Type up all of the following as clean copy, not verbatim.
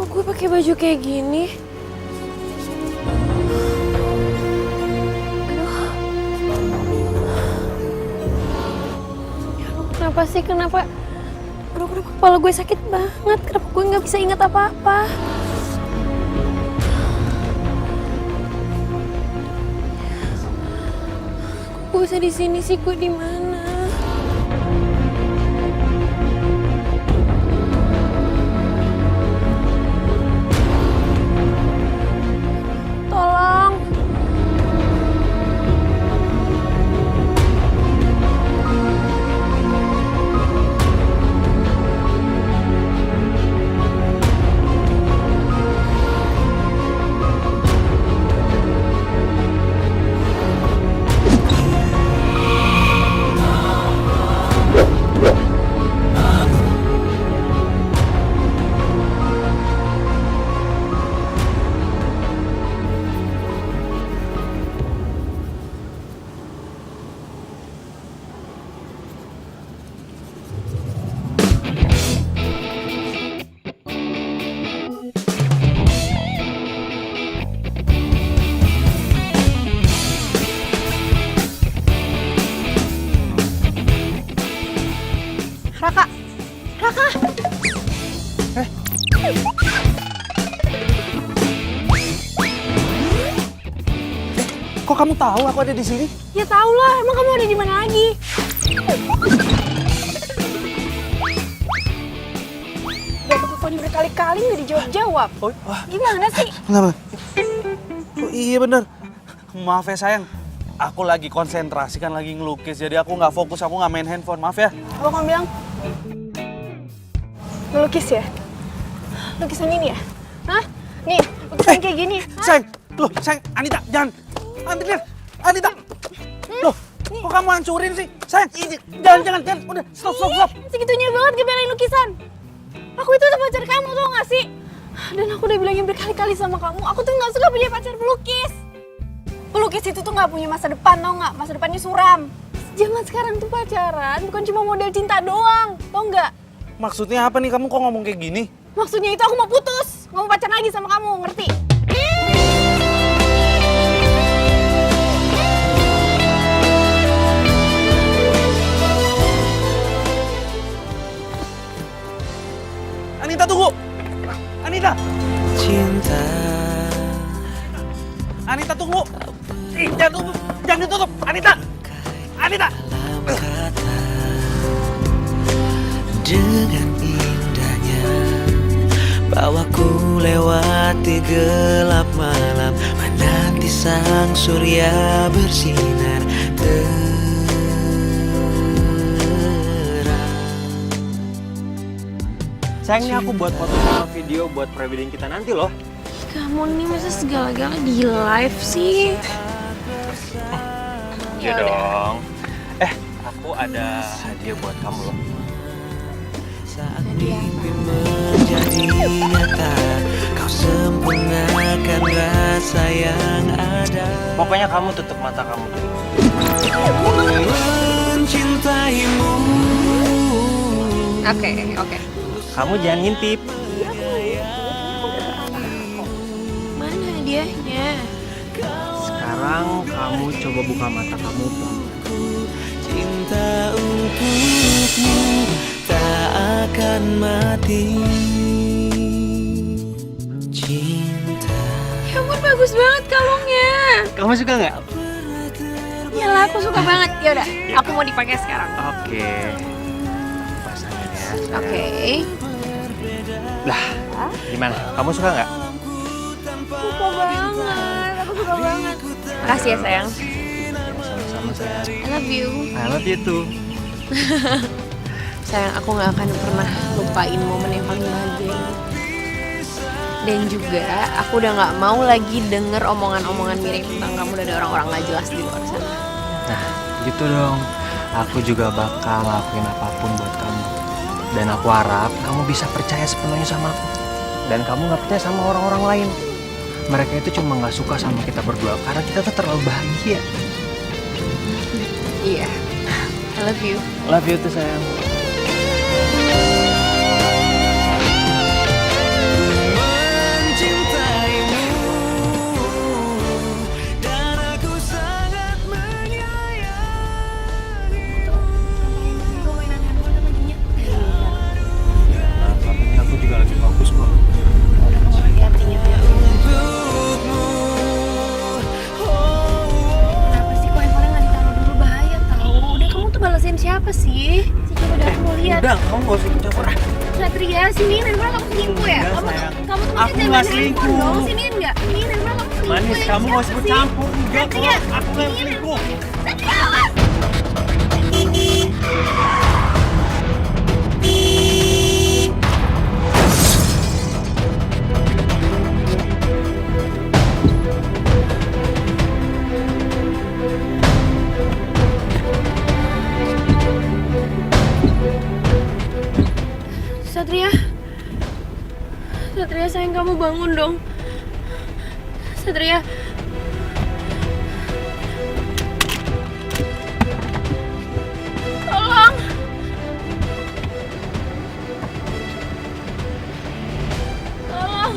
Kok gue pakai baju kayak gini? Aduh. Ya Allah, kenapa sih? Kenapa? Aduh, kenapa kepala gue sakit banget? Kenapa gue nggak bisa ingat apa-apa? Kok gue bisa di sini sih? Gue di mana? Tolong. Raka! Raka! Kok kamu tahu aku ada di sini? Ya tau lah, emang kamu ada di mana lagi? Udah aku telepon berkali-kali nggak dijawab-jawab. Oh, wah. Gimana sih? Kenapa? Oh iya bener. Maaf ya sayang. Aku lagi konsentrasi kan lagi ngelukis. Jadi aku nggak fokus, aku nggak main handphone. Maaf ya. Apa kamu bilang? Ngelukis ya? Lukisan ini ya? Hah? Nih, lukisan kayak gini. Hah? Sayang, loh sayang, Anita jangan. Anita. Loh, kok kamu hancurin sih? Sayang, ini, jangan. Udah, stop. Segitunya banget ngebelain lukisan. Aku itu udah pacar kamu, tau gak sih? Dan aku udah bilangin berkali-kali sama kamu, aku tuh gak suka punya pacar pelukis. Pelukis itu tuh gak punya masa depan, tau gak? Masa depannya suram. Zaman sekarang tuh pacaran bukan cuma model cinta doang, tau gak? Maksudnya apa nih kamu kok ngomong kayak gini? Maksudnya itu aku mau putus, gak mau pacaran lagi sama kamu, ngerti? Anita tunggu! Anita! Cinta Anita tunggu! Jangan ditutup! Anita! dalam kata, dengan indahnya bawaku lewati gelap malam, menanti sang surya bersinar terang. Sayang nih aku buat foto sama video buat prewedding kita nanti loh. Kamu nih masa segala-gala di live sih? Iya dong. Aku ada hadiah buat kamu loh. Saat mimpi menjadi nyata, kau sempurnakan rasa yang ada. Pokoknya kamu tutup mata kamu dulu. Mencintaimu. Oke. Kamu jangan ngintip. Mana hadiahnya? Sekarang kamu coba buka mata kamu pelan. Cinta untukmu tak akan mati. Cinta. Ya ampun, bagus banget kalungnya. Kamu suka nggak? Iyalah, aku suka banget. Ya udah, aku mau dipakai sekarang. Oke. Pasangin ya. sayang. Oke. Lah, gimana? Kamu suka nggak? Suka banget. Aku suka banget. Makasih ya sayang. Sama-sama sayang. I love you. I love you too. Sayang, aku gak akan pernah lupain momen yang paling bahagia ini. Dan juga aku udah gak mau lagi denger omongan-omongan miring tentang kamu dari orang-orang gak jelas di luar sana. Nah, gitu dong. Aku juga bakal ngelakuin apapun buat kamu. Dan aku harap kamu bisa percaya sepenuhnya sama aku. Dan kamu gak percaya sama orang-orang lain. Mereka itu cuma gak suka sama kita berdua karena kita tuh terlalu bahagia. Iya, I love you. Love you tuh sayang. gak usah ikut campur. Satria, sini handphone kamu selingkuh ya? Enggak, Kamu sayang. kamu tuh Aku jangan nggak main selingkuh. handphone dong. Sini enggak? Ini handphone kamu selingkuh. Manis, ya? kamu gak usah Siapa ikut sih? campur. Enggak kok, Satria, aku gak ini selingkuh. Satria, awas! Satria, Satria sayang kamu bangun dong. Satria. Tolong. Tolong.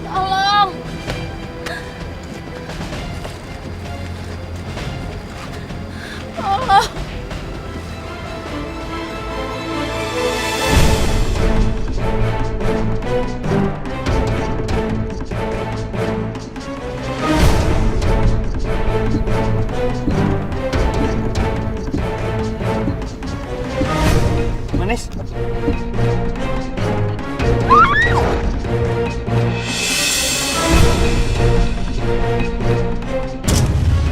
Tolong. Tolong. Manis.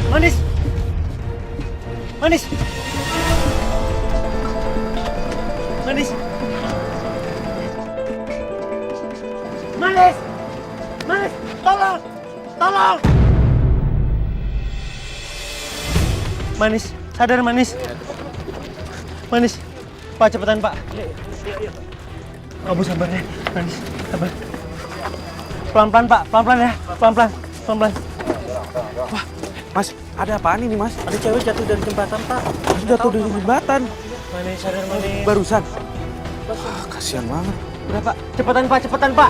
Manis. Manis. Manis. Manis. Manis. Tolong. Tolong. Manis. Sadar Manis. Manis. Pak, cepetan Pak. Kamu sabar ya, Manis. Sabar. Pelan-pelan Pak, pelan-pelan ya. Pelan-pelan, pelan-pelan. Wah, Mas, ada apaan ini, Mas? Ada cewek jatuh dari jembatan Pak. Jatuh dari jembatan. Manis, sadar Manis. Barusan. Kasihan banget. Udah Pak, cepetan Pak, cepetan Pak.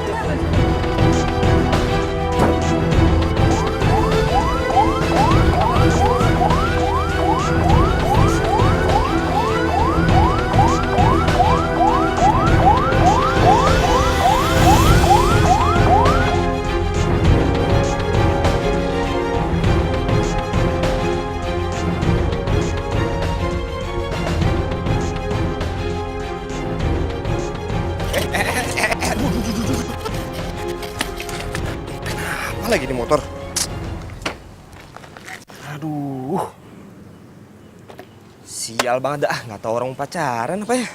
Apa lagi di motor? Aduh. Sial banget dah, nggak tahu orang mau pacaran apa ya?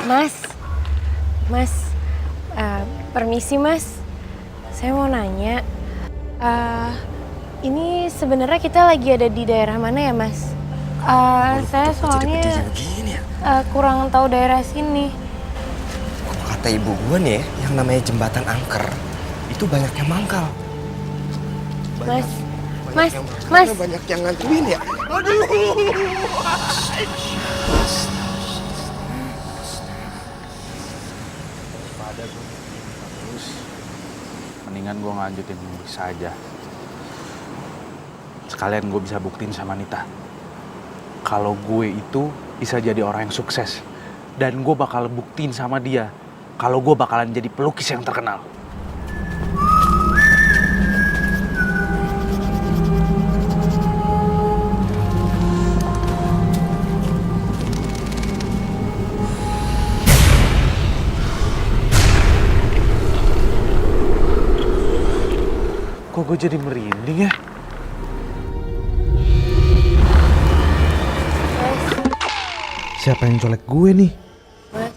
Mas, permisi Mas, saya mau nanya, ini sebenarnya kita lagi ada di daerah mana ya Mas? Saya soalnya Jadi begini ya. kurang tahu daerah sini. Kata ibu gue nih, yang namanya jembatan angker itu banyak yang mangkal. Mas, Banyak Mas, yang mangkal, Mas. banyak yang ngantuin ya. Aduh. Mendingan gue ngelanjutin saja. Sekalian gue bisa buktiin sama Nita. Kalau gue itu bisa jadi orang yang sukses. Dan gue bakal buktiin sama dia. Kalau gue bakalan jadi pelukis yang terkenal. Kok gue jadi merinding ya? Siapa yang colek gue nih? Mas.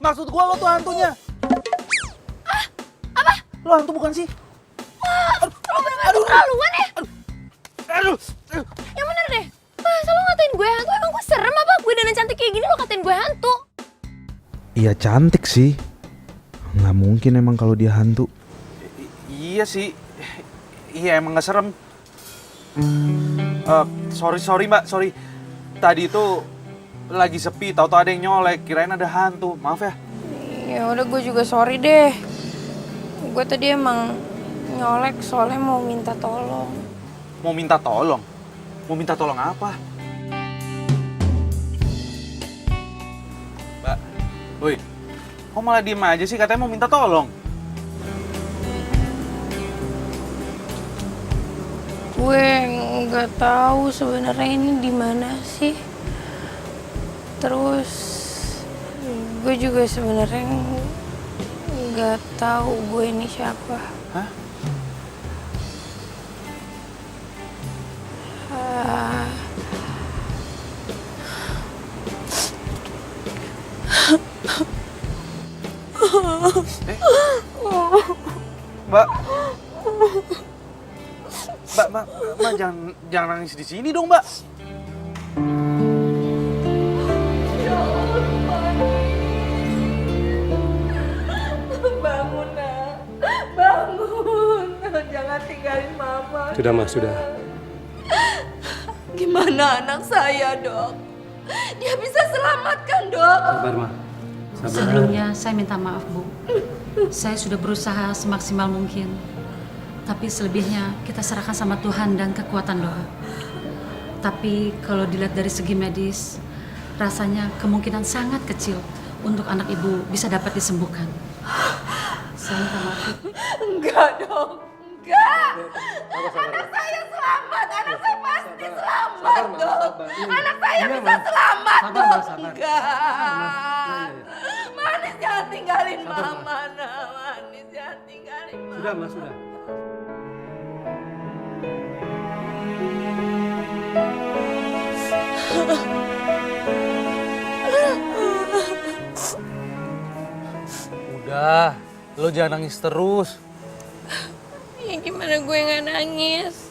Maksud gue lo tuh hantunya. Apa? Lo hantu bukan sih? Lo bener-bener keterlaluan ya? Aduh. Yang bener deh. Masa lo ngatain gue hantu? Emang gue serem apa? Gue dandan cantik kayak gini lo ngatain gue hantu? Iya cantik sih. Nggak mungkin emang kalau dia hantu. Iya sih. Iya emang gak serem. Sorry mbak, sorry. Tadi itu lagi sepi, tahu-tahu ada yang nyolek, kirain ada hantu. Maaf ya. Ya udah gue juga sorry deh. Gue tadi emang nyolek soalnya mau minta tolong. Mau minta tolong? Mau minta tolong apa? Woi, kok malah diem aja sih? Katanya mau minta tolong. Gue nggak tahu sebenarnya ini di mana sih. Terus gue juga sebenarnya nggak tahu gue ini siapa. Hah? Ah, Mbak. Mbak, jangan nangis di sini dong, Mbak. Bangun, nak. Bangun. Jangan tinggalin mama. Sudah, Mas, sudah. Gimana anak saya, Dok? Dia bisa selamatkan, Dok. Sabar, Ma. Sabar. Sebelumnya saya minta maaf, Bu. Saya sudah berusaha semaksimal mungkin. Tapi selebihnya kita serahkan sama Tuhan dan kekuatan doa. Tapi kalau dilihat dari segi medis, rasanya kemungkinan sangat kecil untuk anak ibu bisa dapat disembuhkan. Saya minta maaf. Enggak, Dok. Enggak. Anak saya selamat. Anak saya pasti selamat, Dok. Anak saya bisa selamat, Dok. Enggak. Manis, jangan tinggalin mama, nak. Manis, jangan tinggalin mama. Sudah, Mas, sudah. Udah, lo jangan nangis terus. ya gimana gue nggak nangis?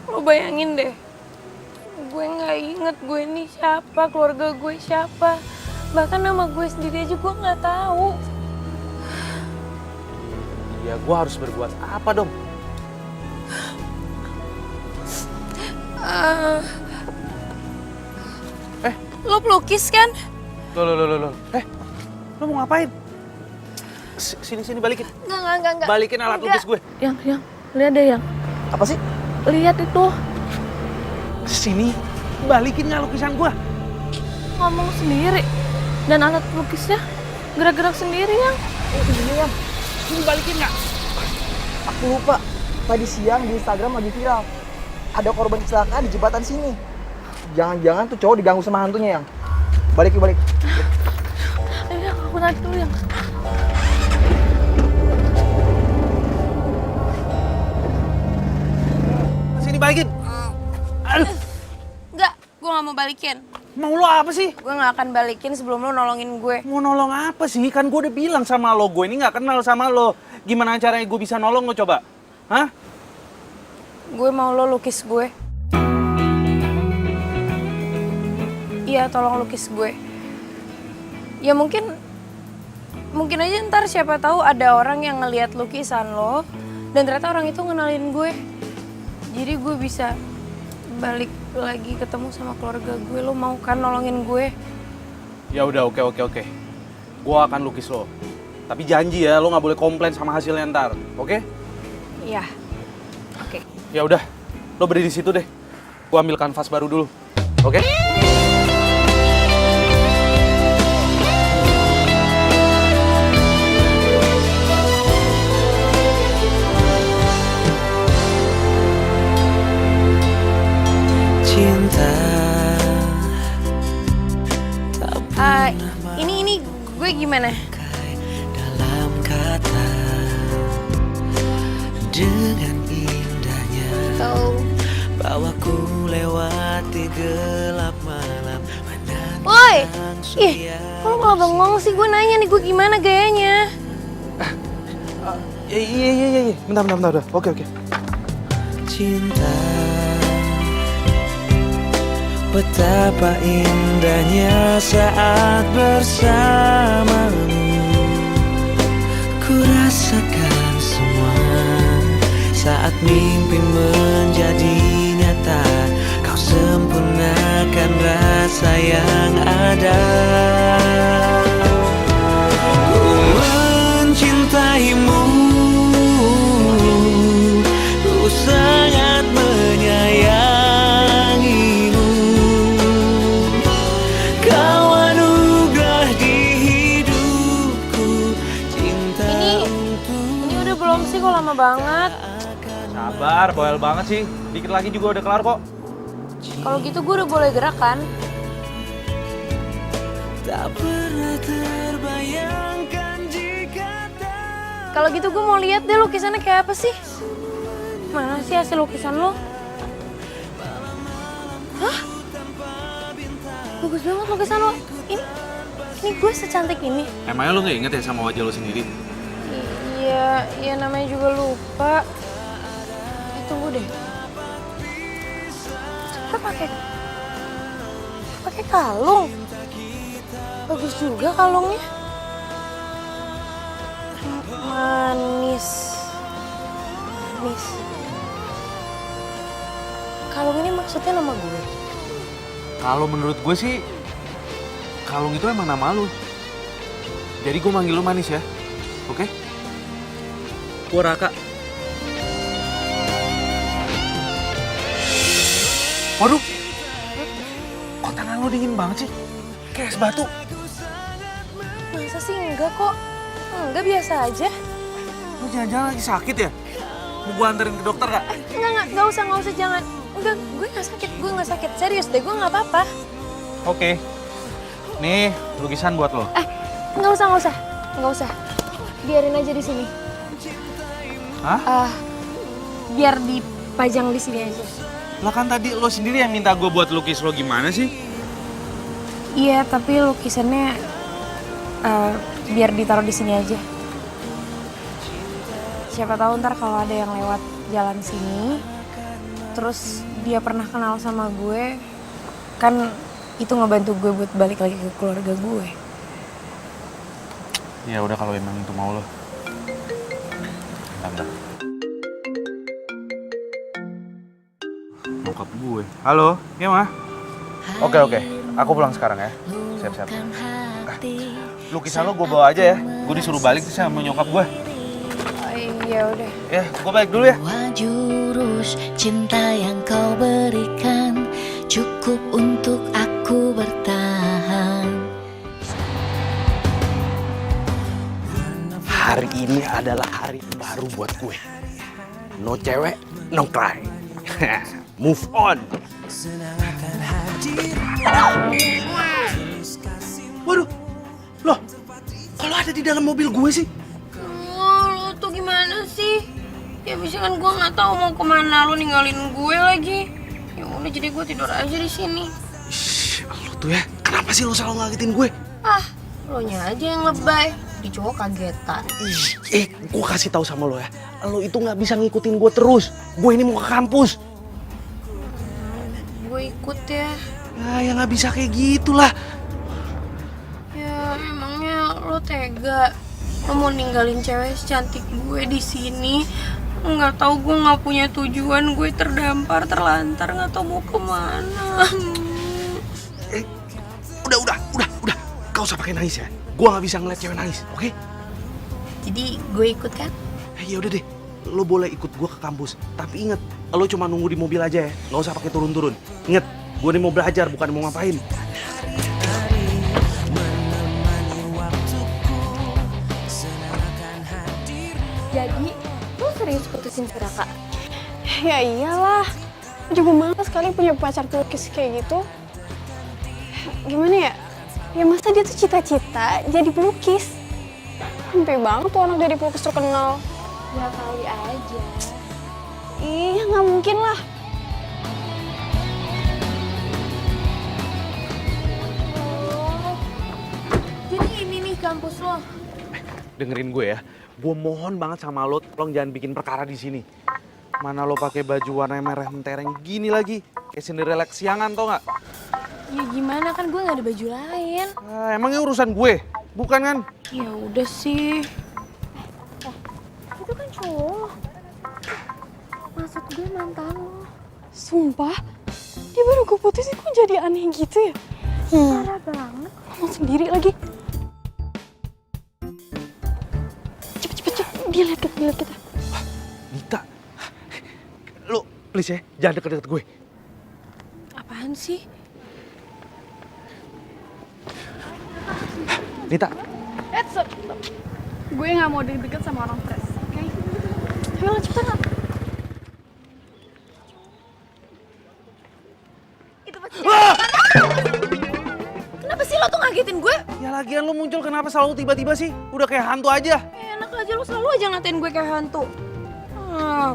Lo bayangin deh, gue nggak inget gue ini siapa, keluarga gue siapa. Bahkan nama gue sendiri aja gue nggak tahu. Ya, gue harus berbuat apa dong? Lo pelukis kan? Lo. Lo mau ngapain? Sini, balikin. Enggak. Balikin alat lukis gue. Yang, lihat deh, yang. Apa sih? Lihat itu. Sini, balikin nggak lukisan gue? Ngomong sendiri. Dan alat pelukisnya gerak-gerak sendiri, yang. Sini balikin nggak? Aku lupa, tadi siang di Instagram lagi viral. Ada korban kecelakaan di jembatan sini. Jangan-jangan tuh cowok diganggu sama hantunya, yang. Balik. Ayo, aku naik dulu, yang. Sini balikin. Aduh, Enggak, gue nggak mau balikin. mau lo apa sih? Gue nggak akan balikin sebelum lo nolongin gue. Mau nolong apa sih? Kan gue udah bilang sama lo, gue ini nggak kenal sama lo. Gimana caranya gue bisa nolong lo coba? Hah? Gue mau lo lukis gue. Iya, tolong lukis gue. Ya mungkin aja ntar siapa tahu ada orang yang ngelihat lukisan lo dan ternyata orang itu ngenalin gue. Jadi gue bisa balik lagi ketemu sama keluarga gue. Lo mau kan nolongin gue? Ya udah, oke. Gue akan lukis lo. Tapi janji ya, lo nggak boleh komplain sama hasilnya ntar, oke? Iya. Oke. Ya udah, lo berdiri di situ deh. Gue ambil kanvas baru dulu, oke? Cinta tak Ini gue gimana? dalam kata, dengan indahnya bawaku lewati gelap malam. Woi, ih, kok lo malah bengong sih? Gue nanya nih, gue gimana gayanya? Iya. Bentar, udah. Oke. Cinta, betapa indahnya saat bersamamu. Ku rasakan semua saat mimpi menjadi nyata. Kau sempurnakan rasa yang ada. Ku mencintaimu, ku sangat menyayangimu. Kau anugerah di hidup. lama banget. Sabar, bawel banget sih. Dikit lagi juga udah kelar kok. Kalau gitu gue udah boleh gerak kan? Tak pernah terbayangkan jika tak. Kalau gitu gue mau lihat deh lukisannya kayak apa sih? Mana sih hasil lukisan lo? Hah? Bagus banget lukisan lo. Ini gue secantik ini. Emangnya lu gak inget ya sama wajah lu sendiri? Iya namanya juga lupa. Tunggu deh. Lo pakai kalung. Bagus juga kalungnya. Manis. Kalung ini maksudnya nama gue. Kalau menurut gue sih, kalung itu emang nama lu. Jadi gue manggil lu Manis ya, oke? Gue Raka. Waduh, kok tangan lu dingin banget sih? Kayak es batu. Masa sih enggak kok? Enggak, biasa aja. Lu jangan-jangan lagi sakit ya? Mau gue anterin ke dokter gak? Enggak usah, jangan. Enggak, gue nggak sakit. Serius deh, gue nggak apa-apa. Oke. Nih, lukisan buat lo. Nggak usah. Biarin aja di sini. Hah? Biar dipajang di sini aja. Lah kan tadi lo sendiri yang minta gue buat lukis lo, gimana sih? Iya, tapi lukisannya biar ditaruh di sini aja. Siapa tahu ntar kalau ada yang lewat jalan sini, terus dia pernah kenal sama gue, kan itu ngebantu gue buat balik lagi ke keluarga gue. Ya udah kalau emang itu mau lo. Bentar. Bokap gue. Halo, iya mah? Oke. Aku pulang sekarang ya. Siap-siap. Lukisan lo gue bawa aja ya. Gue disuruh balik sih sama nyokap gue. Iya udah. Ya, gue balik dulu ya. Jurus cinta yang kau berikan cukup untuk aku bertahan. Hari ini adalah hari baru buat gue. No cewek, no cry. Move on. Waduh, loh, kalau ada di dalam mobil gue sih? Lo tuh gimana sih? Ya bisa kan gue nggak tahu mau kemana, lo ninggalin gue lagi. Ya udah jadi gue tidur aja di sini. Shh, lo tuh ya, kenapa sih lo selalu ngagetin gue? Lo nya aja yang lebay. Di cowok kagetan. Gue kasih tahu sama lo ya, lo itu nggak bisa ngikutin gue terus. Gue ini mau ke kampus. Gue ikut ya. Nah, ya nggak bisa kayak gitulah. Ya emangnya lo tega? Lo mau ninggalin cewek secantik gue di sini? Nggak tahu, gue nggak punya tujuan, gue terdampar, terlantar, nggak tahu mau kemana. Udah. Gak usah pakai nangis ya. Gue nggak bisa ngeliat cewek nangis, oke? Jadi gue ikut kan? Ya udah deh, lo boleh ikut gue ke kampus. Tapi inget, lo cuma nunggu di mobil aja ya. Gak usah pakai turun-turun. Inget, gue ini mau belajar bukan mau ngapain. Jadi lo serius putusin si Raka? Ya iyalah. Juga males sekali punya pacar pelukis kayak gitu. Gimana ya? Ya masa dia tuh cita-cita jadi pelukis. Sampai banget tuh anak dari pelukis terkenal. Ya kali aja. Iya, nggak mungkin lah. Jadi ini nih kampus lo. Dengerin gue ya. Gue mohon banget sama lo, tolong jangan bikin perkara di sini. Mana lo pakai baju warna merah mentereng gini lagi, kayak Cinderella kesiangan, tau nggak? Ya gimana, kan gue nggak ada baju lain. Emangnya urusan gue, bukan kan? Ya udah sih. Itu kan cowok. Maksud gue mantan lo. Sumpah, dia baru gue putusin kok jadi aneh gitu ya? Parah banget. Ngomong sendiri lagi. Cepet. Dia lihat kita. Nita, lo please ya, jangan deket-deket gue. Apaan sih? Nita. Stop. Gue nggak mau deket sama orang stres, oke? Ayo lah cepetan lah. Itu pasti Kenapa sih lo tuh ngagetin gue? Ya lagian lu muncul kenapa selalu tiba-tiba sih? Udah kayak hantu aja. Enak aja lo selalu aja ngatain gue kayak hantu.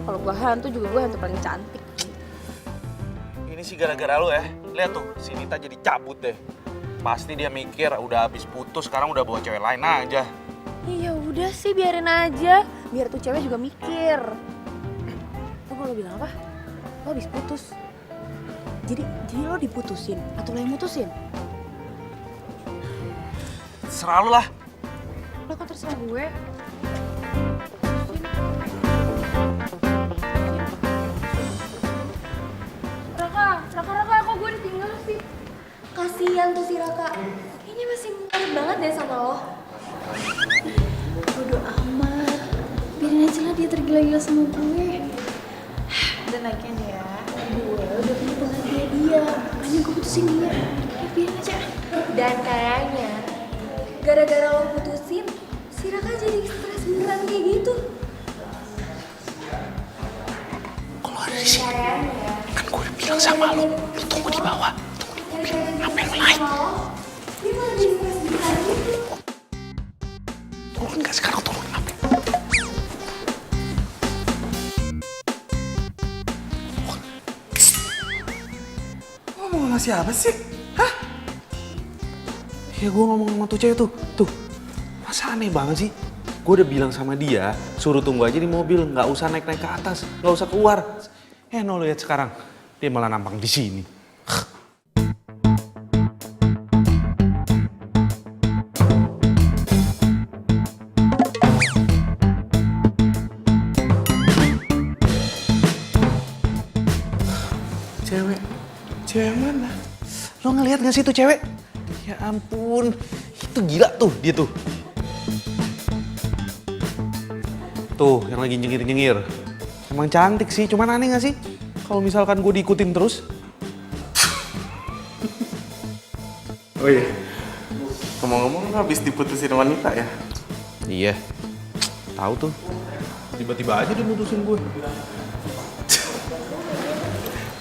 Kalau gue hantu juga gue hantu paling cantik. Ini sih gara-gara lu ya. Lihat tuh, si Nita jadi cabut deh. Pasti dia mikir udah habis putus, sekarang udah bawa cewek lain aja. Iya udah sih biarin aja, biar tuh cewek juga mikir. Lo kalau bilang apa? Lo habis putus. Jadi lo diputusin atau lo yang mutusin? Serah lu lah. Lo kan terserah gue. Raka, kok gue ditinggal sih? Kasian tuh si Raka. Kayaknya masih marah banget deh sama lo. Bodo amat. Biarin aja lah dia tergila-gila sama gue. Dan lagian ya, Gue udah punya penggantinya dia. Makanya gue putusin dia. Ya biarin aja. Dan kayaknya gara-gara lo putusin, si Raka jadi stres beneran kayak gitu. Kalau ada di sini, kan gue udah bilang sama lu tunggu di bawah. Tunggu di mobil, ngapain lu naik? Dia malah jadi stres beneran gitu. Turun gak sekarang turun, ngapain? Ngomong sama siapa sih? Hah? Ya gue ngomong sama tuh cewek tuh. Tuh, masa aneh banget sih? Gue udah bilang sama dia, suruh tunggu aja di mobil, nggak usah naik-naik ke atas, nggak usah keluar. No lihat sekarang, dia malah nampang di sini. Cewek yang mana? Lo ngeliat gak sih tuh cewek? Ya ampun, itu gila tuh dia tuh. Tuh, yang lagi nyengir-nyengir. Emang cantik sih, cuman aneh gak sih? Kalau misalkan gue diikutin terus. Oh iya, ngomong-ngomong habis diputusin wanita ya? Iya, tahu tuh. Tiba-tiba aja dia mutusin gue.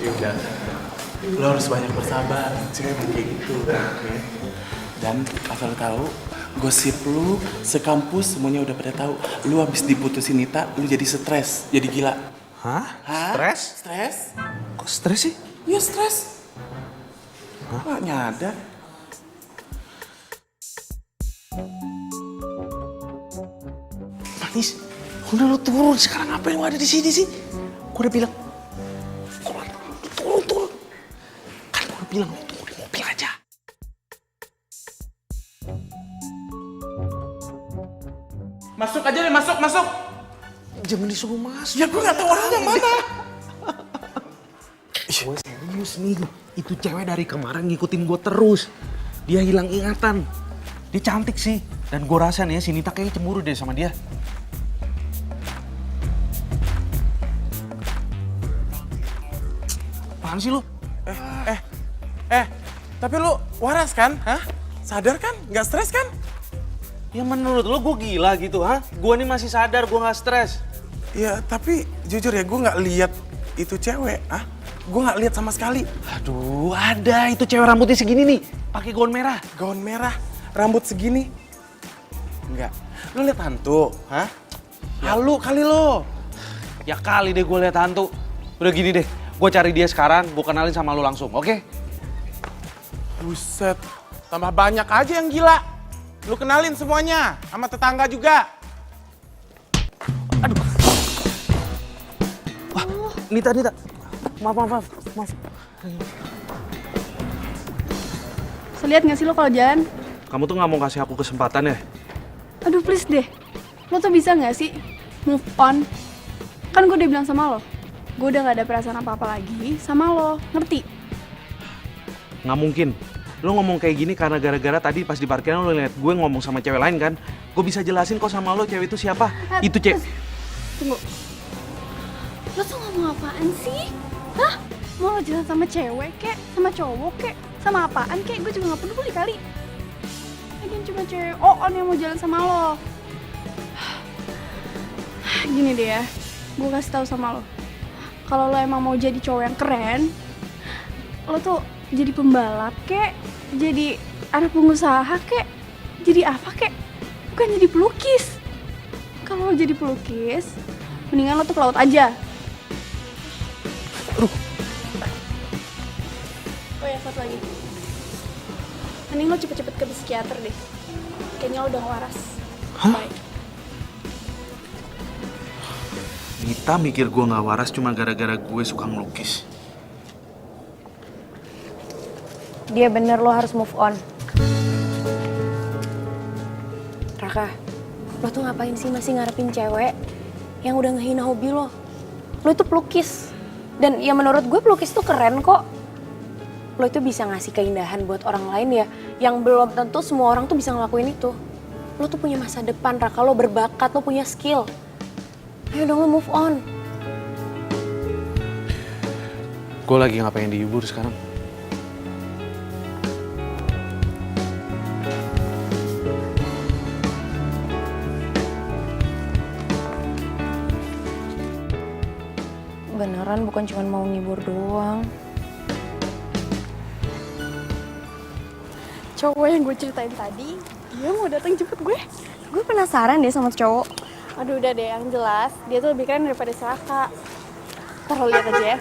Ya udah, lo harus banyak bersabar, cewek emang kayak gitu. Oke. Dan asal lo tahu, gosip lu sekampus semuanya udah pada tahu. Lu habis diputusin Nita, lu jadi stres, jadi gila. Hah? Hah? Stres? Stres? Kok stres sih? Iya stres. Gak nyadar. Manis, udah lo turun sekarang ngapain lo ada di sini sih? Gue udah bilang, turun. Kan gue udah bilang lo tunggu di mobil aja. Masuk aja deh, masuk. Jangan disuruh masuk. Ya gue gak tahu orangnya mana. Gue serius nih, itu cewek dari kemarin ngikutin gue terus. Dia hilang ingatan. Dia cantik sih. Dan gue rasa nih ya, si Nita kayaknya cemburu deh sama dia. Apaan sih lu? Tapi lu waras kan? Hah? Sadar kan? Gak stres kan? Ya menurut lo gue gila gitu, ha? Gue nih masih sadar, gue gak stres. Ya tapi jujur ya gue gak lihat itu cewek, ah? Gue gak lihat sama sekali. Aduh, ada itu cewek rambutnya segini nih, pakai gaun merah. Gaun merah, rambut segini. Enggak. Lo lihat hantu, hah? Halu kali lo. Ya kali deh gue lihat hantu. Udah gini deh, gue cari dia sekarang, gue kenalin sama lo langsung, oke? Buset, tambah banyak aja yang gila. Lu kenalin semuanya, sama tetangga juga. Aduh. Wah, Nita. Maaf. Lihat nggak sih lo kalau jalan? Kamu tuh nggak mau kasih aku kesempatan ya? Aduh please deh, lo tuh bisa nggak sih move on? Kan gue udah bilang sama lo, gue udah nggak ada perasaan apa-apa lagi sama lo, ngerti? Nggak mungkin. Lo ngomong kayak gini karena gara-gara tadi pas di parkiran lo liat gue ngomong sama cewek lain kan? Gue bisa jelasin kok sama lo cewek itu siapa? Itu cewek. Tunggu. Lo tuh ngomong apaan sih? Hah? Mau lo jalan sama cewek kek? Sama cowok kek? Sama apaan kek? Gue juga gak peduli kali. Lagian cuma cewek on yang mau jalan sama lo. Gini deh ya, gue kasih tahu sama lo. Kalau lo emang mau jadi cowok yang keren, lo tuh jadi pembalap kek, jadi anak pengusaha kek, jadi apa kek, bukan jadi pelukis. Kalau lo jadi pelukis, mendingan lo tuh ke laut aja. Oh ya, satu lagi. Mending lo cepet-cepet ke psikiater deh. Kayaknya lo udah waras. Bye. Nita mikir gue gak waras cuma gara-gara gue suka ngelukis. Dia bener, lo harus move on. Raka, lo tuh ngapain sih masih ngarepin cewek yang udah ngehina hobi lo? Lo itu pelukis. Dan ya menurut gue pelukis tuh keren kok. Lo itu bisa ngasih keindahan buat orang lain ya, yang belum tentu semua orang tuh bisa ngelakuin itu. Lo tuh punya masa depan, Raka, lo berbakat, lo punya skill. Ayo dong lo move on. Gue lagi gak pengen dihibur sekarang. Beneran bukan cuma mau ngibur doang. Cowok yang gue ceritain tadi, dia mau datang jemput gue. Gue penasaran deh sama cowok. Aduh udah deh, yang jelas dia tuh lebih keren daripada si Raka. Ntar lo lihat aja ya.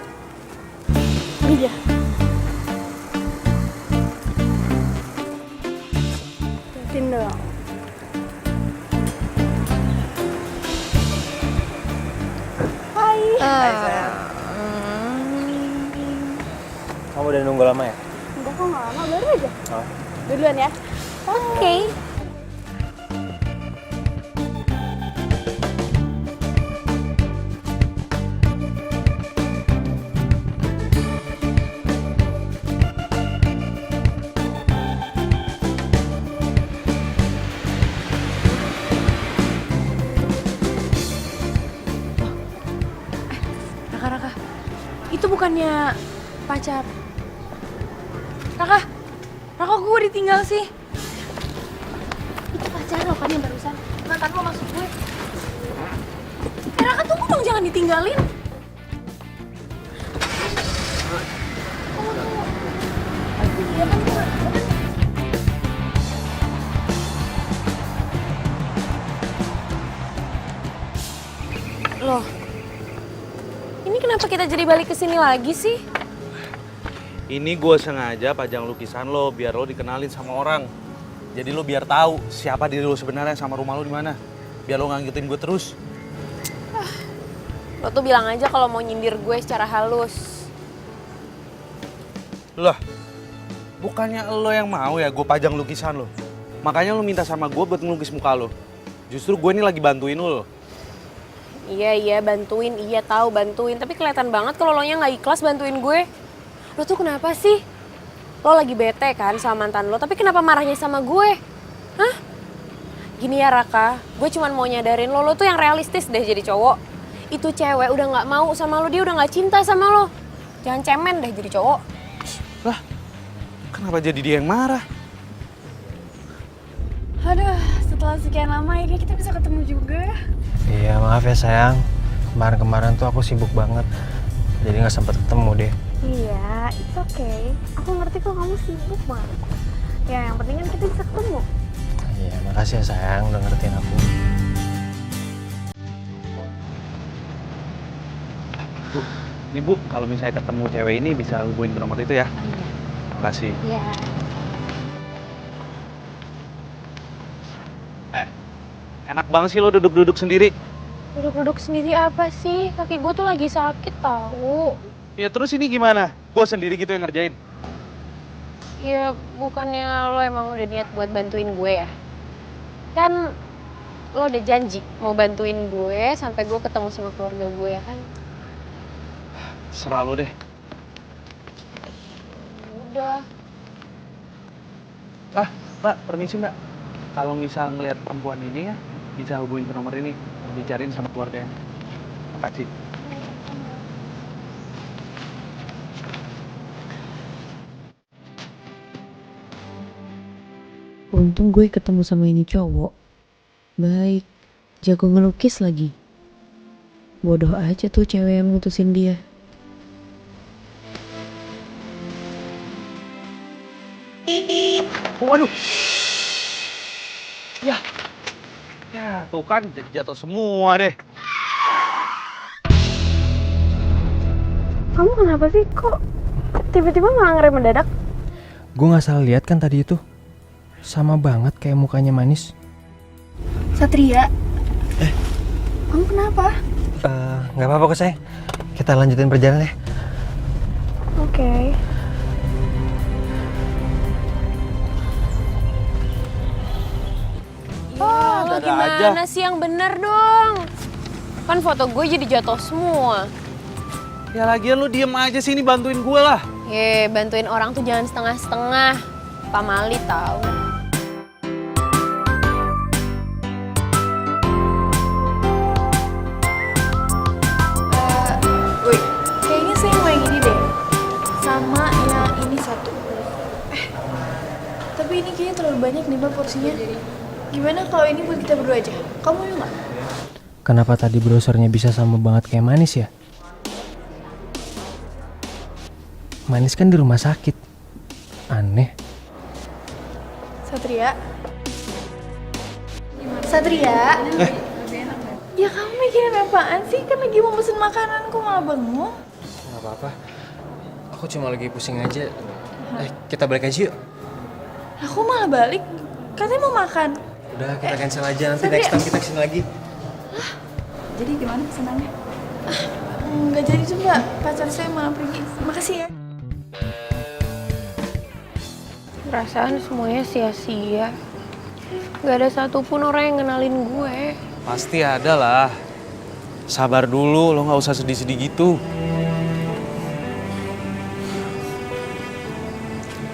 Ini dia. Liatin dong. Hai. Kamu udah nunggu lama ya? Enggak kok, nggak lama, baru aja. Oh. Duluan ya. Oke. Raka, itu bukannya pacar? Raka, gue ditinggal sih. Itu pacar lo kan yang barusan, mantan lo maksud gue. Raka tunggu dong, jangan ditinggalin. Loh, ini kenapa kita jadi balik ke sini lagi sih? Ini gue sengaja pajang lukisan lo biar lo dikenalin sama orang. Jadi lo biar tahu siapa diri lo sebenarnya sama rumah lo di mana. Biar lo nggak ngikutin gue terus. Lo tuh bilang aja kalau mau nyindir gue secara halus. Loh, bukannya lo yang mau ya gue pajang lukisan lo. Makanya lo minta sama gue buat ngelukis muka lo. Justru gue ini lagi bantuin lo. Iya bantuin, iya tahu bantuin. Tapi kelihatan banget kalau lo nya nggak ikhlas bantuin gue. Lo tuh kenapa sih? Lo lagi bete kan sama mantan lo, tapi kenapa marahnya sama gue? Hah? Gini ya Raka, gue cuma mau nyadarin lo tuh yang realistis deh jadi cowok. Itu cewek udah nggak mau sama lo, dia udah nggak cinta sama lo. Jangan cemen deh jadi cowok. Lah, kenapa jadi dia yang marah? Aduh, setelah sekian lama akhirnya kita bisa ketemu juga. Iya, maaf ya sayang. Kemarin-kemarin tuh aku sibuk banget. Jadi nggak sempat ketemu deh. Iya, it's okay. Aku ngerti kok kamu sibuk banget. Ya, yang penting kan kita bisa ketemu. Iya, makasih ya sayang udah ngertiin aku. Bu, ini Bu, kalau misalnya ketemu cewek ini bisa hubungin ke nomor itu ya. Makasih. Iya. Enak banget sih lo duduk-duduk sendiri. Duduk-duduk sendiri apa sih? Kaki gue tuh lagi sakit tahu. Ya terus ini gimana? Gue sendiri gitu yang ngerjain. Ya bukannya lo emang udah niat buat bantuin gue ya? Kan lo udah janji mau bantuin gue sampai gue ketemu sama keluarga gue ya kan? Serah lo deh. Udah. Mbak, permisi Mbak. Kalau misal ngeliat perempuan ini ya, bisa hubungin ke nomor ini. Dicariin sama keluarganya. Makasih. Untung gue ketemu sama ini cowok. Baik, jago ngelukis lagi. Bodoh aja tuh cewek yang mutusin dia. Waduh. Ya. Ya, tuh kan jatuh semua deh. Kamu kenapa sih? Kok tiba-tiba malah ngerem mendadak? Gue nggak salah lihat kan tadi itu. Sama banget kayak mukanya manis. Satria. Kamu kenapa? Nggak apa-apa kok sayang. Kita lanjutin perjalanan ya. Oke. Lo gimana sih yang bener dong? Kan foto gue jadi jatuh semua. Ya lagian lu diem aja sini bantuin gue lah. Bantuin orang tuh jangan setengah-setengah. Pak Mali tahu. Kayaknya saya mau yang ini deh. Sama yang ini satu. Tapi ini kayaknya terlalu banyak nih Mbak porsinya. Gimana kalau ini buat kita berdua aja? Kamu mau nggak? Kenapa tadi browsernya bisa sama banget kayak manis ya? Manis kan di rumah sakit. Aneh. Satria. Satria. Ya kamu mikirin apaan sih? Kan lagi mau pesen makanan kok malah bengong. Gak apa-apa. Aku cuma lagi pusing aja. Kita balik aja yuk. Aku malah balik. Katanya mau makan. Udah, kita cancel aja. Nanti Satria. next time kita kesini lagi. Jadi gimana pesenannya? Nggak jadi tuh Mbak. Pacar saya malah pergi. Makasih ya. Perasaan semuanya sia-sia. Gak ada satupun orang yang ngenalin gue. Pasti ada lah. Sabar dulu, lo nggak usah sedih-sedih gitu.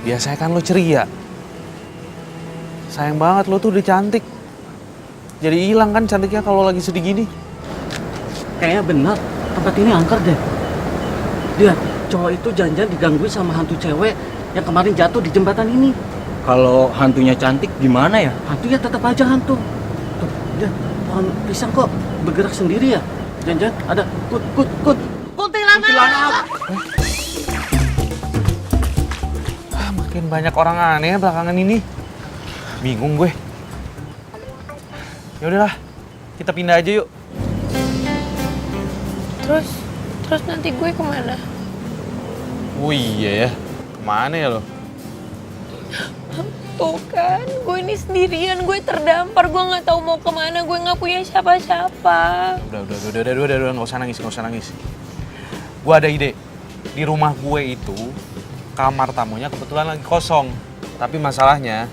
Biasanya kan lo ceria. Sayang banget lo tuh udah cantik. Jadi hilang kan cantiknya kalau lagi sedih gini. Kayaknya benar, tempat ini angker deh. Lihat, cowok itu jangan-jangan digangguin sama hantu cewek yang kemarin jatuh di jembatan ini. Kalau hantunya cantik gimana ya? Hantunya tetap aja hantu. Tuh, lihat, pohon pisang kok bergerak sendiri ya? Jangan-jangan ada kut. Kuntilanak! Makin banyak orang aneh ya belakangan ini. Bingung gue. Ya udahlah, kita pindah aja yuk. Terus nanti gue kemana? Oh iya ya, kemana ya lo? Tuh kan, gue ini sendirian, gue terdampar, gue nggak tahu mau kemana, gue nggak punya siapa-siapa. Udah, nggak usah nangis. Gue ada ide. Di rumah gue itu, kamar tamunya kebetulan lagi kosong. Tapi masalahnya,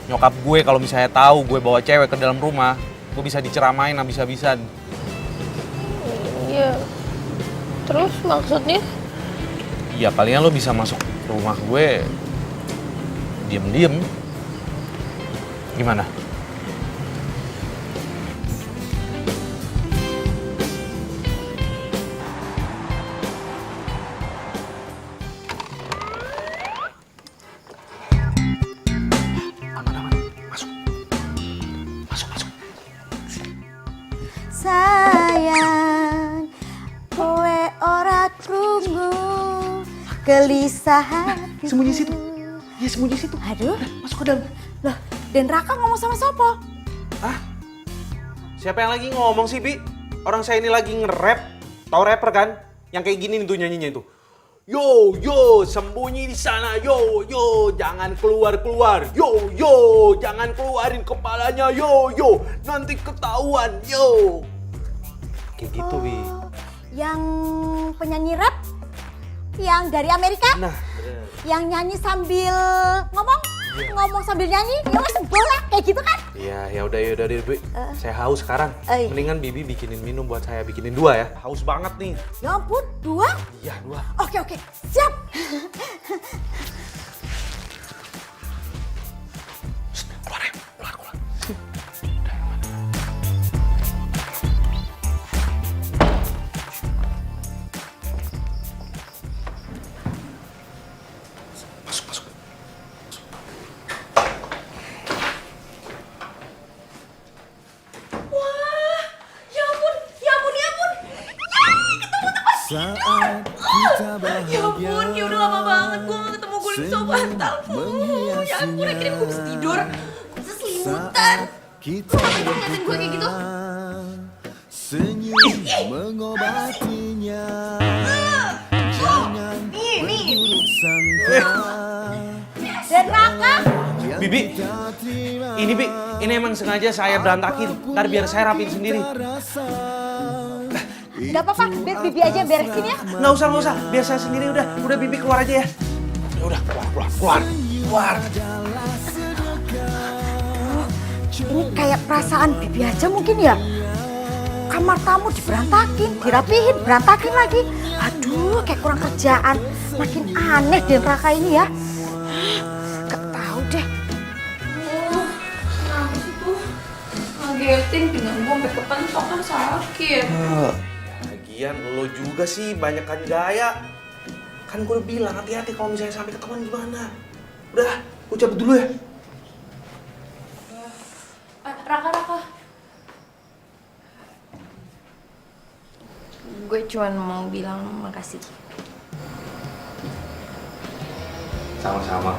nyokap gue kalau misalnya tahu gue bawa cewek ke dalam rumah, gue bisa diceramain habis-habisan. Iya. Terus maksudnya? Iya, palingan lo bisa masuk rumah gue diem-diem. Gimana? Sayang, kowe ora krungu gelisah hatiku. Sembunyi situ. Ya sembunyi situ. Aduh, Masuk ke dalam. loh, Den Raka ngomong sama siapa? Siapa yang lagi ngomong sih, Bi? Orang saya ini lagi nge-rap. Tahu rapper kan? Yang kayak gini nih tuh nyanyinya itu. Yo, sembunyi di sana. Yo, jangan keluar. Yo, jangan keluarin kepalanya. Yo, nanti ketahuan. Yo. Kayak gitu, Bi. Yang penyanyi rap? Yang dari Amerika? Nah, Yang nyanyi sambil ngomong? Ngomong sambil nyanyi? Ya wes bola, kayak gitu kan? iya, ya udah deh, Bi. Saya haus sekarang. Mendingan Bibi bikinin minum buat saya. Bikinin 2 ya. Haus banget nih. Ya ampun, 2? Iya, 2. Oke, siap. Keluar. Masuk. Wah, ya ampun. Ya ampun, Ki udah lama banget gue gak ketemu guling sobat tamu. Ya ampun, akhirnya gue bisa tidur. Gue bisa selimutan. Kok gak ngeliatin gue kayak gitu? Senyum mengobatinya. Nih. Dan Raka. Bibi, ini emang sengaja saya berantakin. Ntar biar saya rapin sendiri. Gak apa-apa, biar Bibi aja yang beresin ya. Nggak usah. Biar saya sendiri udah Bibi keluar aja ya. Udah, keluar. Ini kayak perasaan Bibi aja mungkin ya. Kamar tamu diberantakin, dirapihin, berantakin lagi. Aduh, kayak kurang kerjaan. Makin aneh Den Raka ini ya. Gak tahu deh. Kenapa sih tuh? Ngagetin pinggang gue sampai kepentok kan sakit. Lagian lo juga sih banyakan gaya. Kan gue udah bilang hati-hati kalau misalnya sampai ketahuan gimana. Udah, gue cabut dulu ya. Raka. Gue cuma mau bilang makasih. Sama-sama.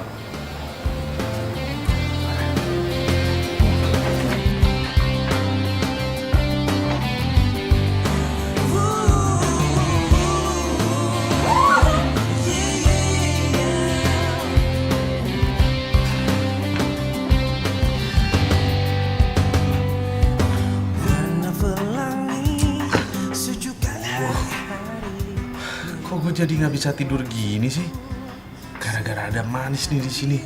Kok gue jadi nggak bisa tidur gini sih? Gara-gara ada manis nih di sini.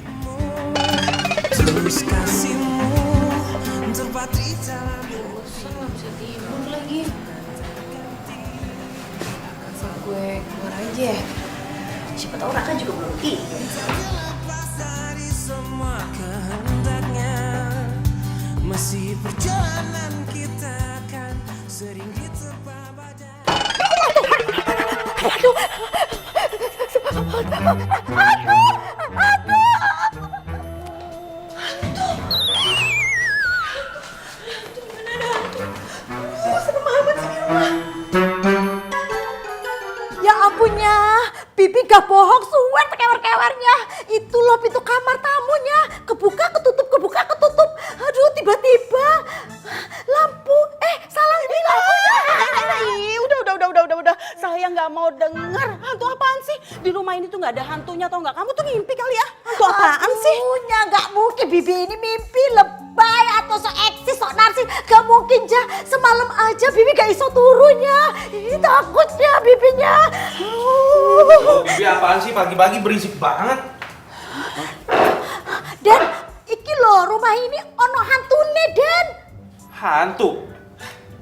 Terus kasihmu terpatri dalam Bosan gak bisa tidur lagi. Apa gue keluar aja ya? Siapa tahu Raka juga belum tidur. lepas dari semua kehendaknya. Masih perjalanan kita kan sering diterpa badai. Ya ampunnya, Bibi gak bohong, suwer kewer-kewernya. Itu loh pintu kamar tamunya. Kebuka, ketutup. Aduh, tiba-tiba lampu. Salah ini lampunya. Udah. Saya nggak mau denger. Hantu apaan sih? Di rumah ini tuh nggak ada hantunya, tau nggak? Kamu tuh ngimpi kali ya? Hantu apaan sih? Hantunya gak mungkin Bibi ini mimpi lebay atau so eksis, so narsis. Gak mungkin, Ja. Semalam aja Bibi gak iso turunnya. Ini takutnya Bibinya. Bibi apaan sih pagi-pagi berisik banget? Dan iki loh, rumah ini ono hantune, Den. Hantu?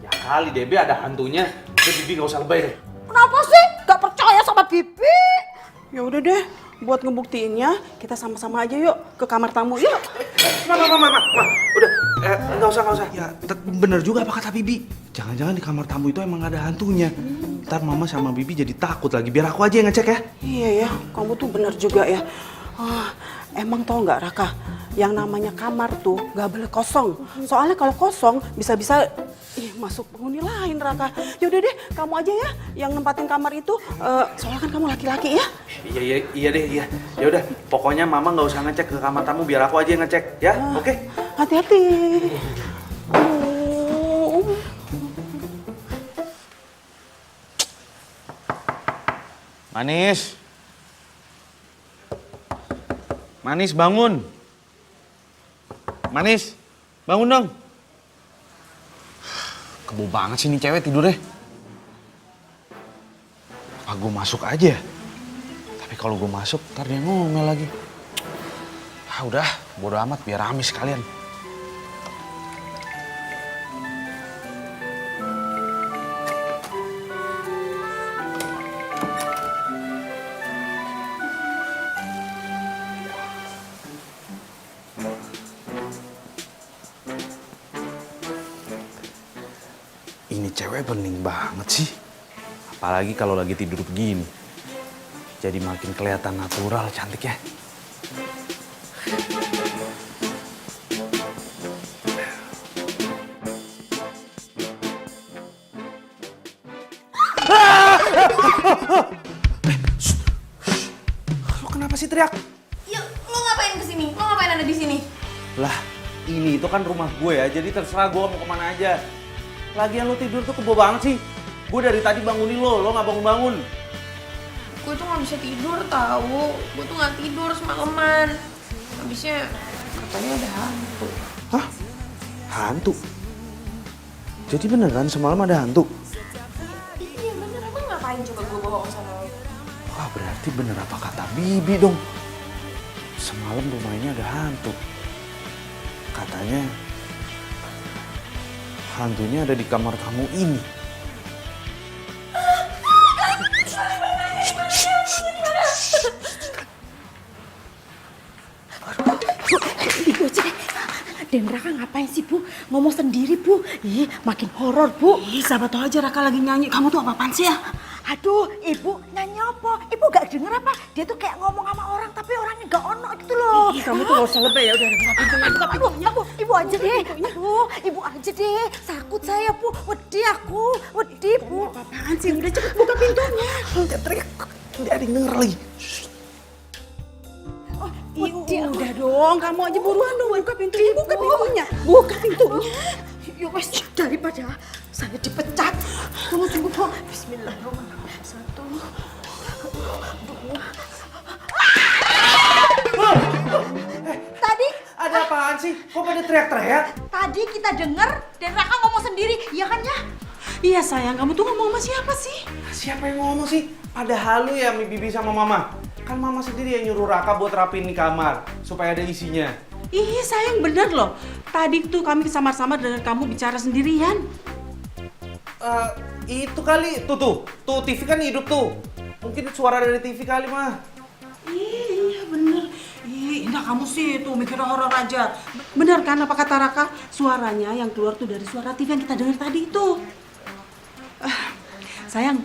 Ya kali Debe ada hantunya. Udah Bibi nggak usah lebay deh. Kenapa sih gak percaya sama Bibi? Ya udah deh, buat ngebuktiinnya kita sama-sama aja yuk ke kamar tamu. Yuk. Ma, udah, nggak usah. Ya, bener juga apa kata Bibi. Jangan-jangan di kamar tamu itu emang ada hantunya. Ntar Mama sama Bibi jadi takut lagi. Biar aku aja yang ngecek ya. Iya ya, kamu tuh bener juga ya. Emang tau nggak Raka, yang namanya kamar tuh nggak boleh kosong. Soalnya kalau kosong bisa-bisa masuk penghuni lain Raka. Yaudah deh, kamu aja ya yang nempatin kamar itu. Soalnya kan kamu laki-laki ya. Iya deh. Ya udah, pokoknya Mama nggak usah ngecek ke kamar tamu. Biar aku aja yang ngecek, ya? Oke? Hati-hati. Manis bangun. Manis, bangun dong. Kebo banget sih nih cewek tidurnya. Apa gue masuk aja? Tapi kalau gue masuk, ntar dia ngomel lagi. Udah, bodo amat biar rame sekalian. Ini cewek bening banget sih. Apalagi kalau lagi tidur begini. Jadi makin kelihatan natural, cantik ya. teriak. Ya, lo ngapain kesini? Lo ngapain ada di sini? Lah, ini itu kan rumah gue ya, jadi terserah gue mau kemana aja. Lagian lo tidur tuh kebo banget sih. Gue dari tadi bangunin lo nggak bangun-bangun. Gue tuh gak bisa tidur tahu. Gue tuh gak tidur semalaman. Habisnya katanya ada hantu. Hah? Hantu? Jadi bener kan semalam ada hantu? Iya bener, emang ngapain coba gue bohong sama lo? Wah berarti bener apa kata Bibi dong. Semalam rumah ini ada hantu. Katanya hantunya ada di kamar tamu ini. Ibu aja deh. Dan Raka ngapain sih Bu? Ngomong sendiri Bu. Ih, makin horor Bu. Ih, siapa tahu aja Raka lagi nyanyi. Kamu tuh apa-apaan sih ya? Aduh, Ibu nyanyi apa? Ibu gak denger apa? Dia tuh kayak ngomong sama orang tapi orangnya gak ono gitu loh. Ih, kamu tuh gak usah lebay ya, udah buka pintunya, buka pintunya. Ibu aja deh. Aduh, Ibu aja deh. Takut saya Bu. Wedi aku. Wedi Bu. Apaan sih? Udah cepet buka pintunya. Jangan teriak. Tidak ada yang denger lagi. Wedi aku. Udah dong, kamu aja buruan dong buka pintunya. Buka pintunya. Buka pintunya. Yuk wes, daripada saya dipecat. Tunggu Bu. Bismillahirrahmanirrahim. 1, 2. Tadi Ada apaan sih? Kok pada teriak-teriak? Tadi kita denger dan Raka ngomong sendiri, iya kan ya? Iya sayang, kamu tuh ngomong sama siapa sih? Siapa yang ngomong sih? Padahal lu ya Bibi sama Mama. Kan Mama sendiri yang nyuruh Raka buat rapiin di kamar supaya ada isinya. Ih sayang bener loh. Tadi tuh kami samar-samar dengar kamu bicara sendirian. Itu kali, tuh TV kan hidup tuh. Mungkin suara dari TV kali mah. Iya bener. Ih, nah kamu sih tuh mikir horor aja. Bener kan apa kata Raka? Suaranya yang keluar tuh dari suara TV yang kita dengar tadi itu. Sayang,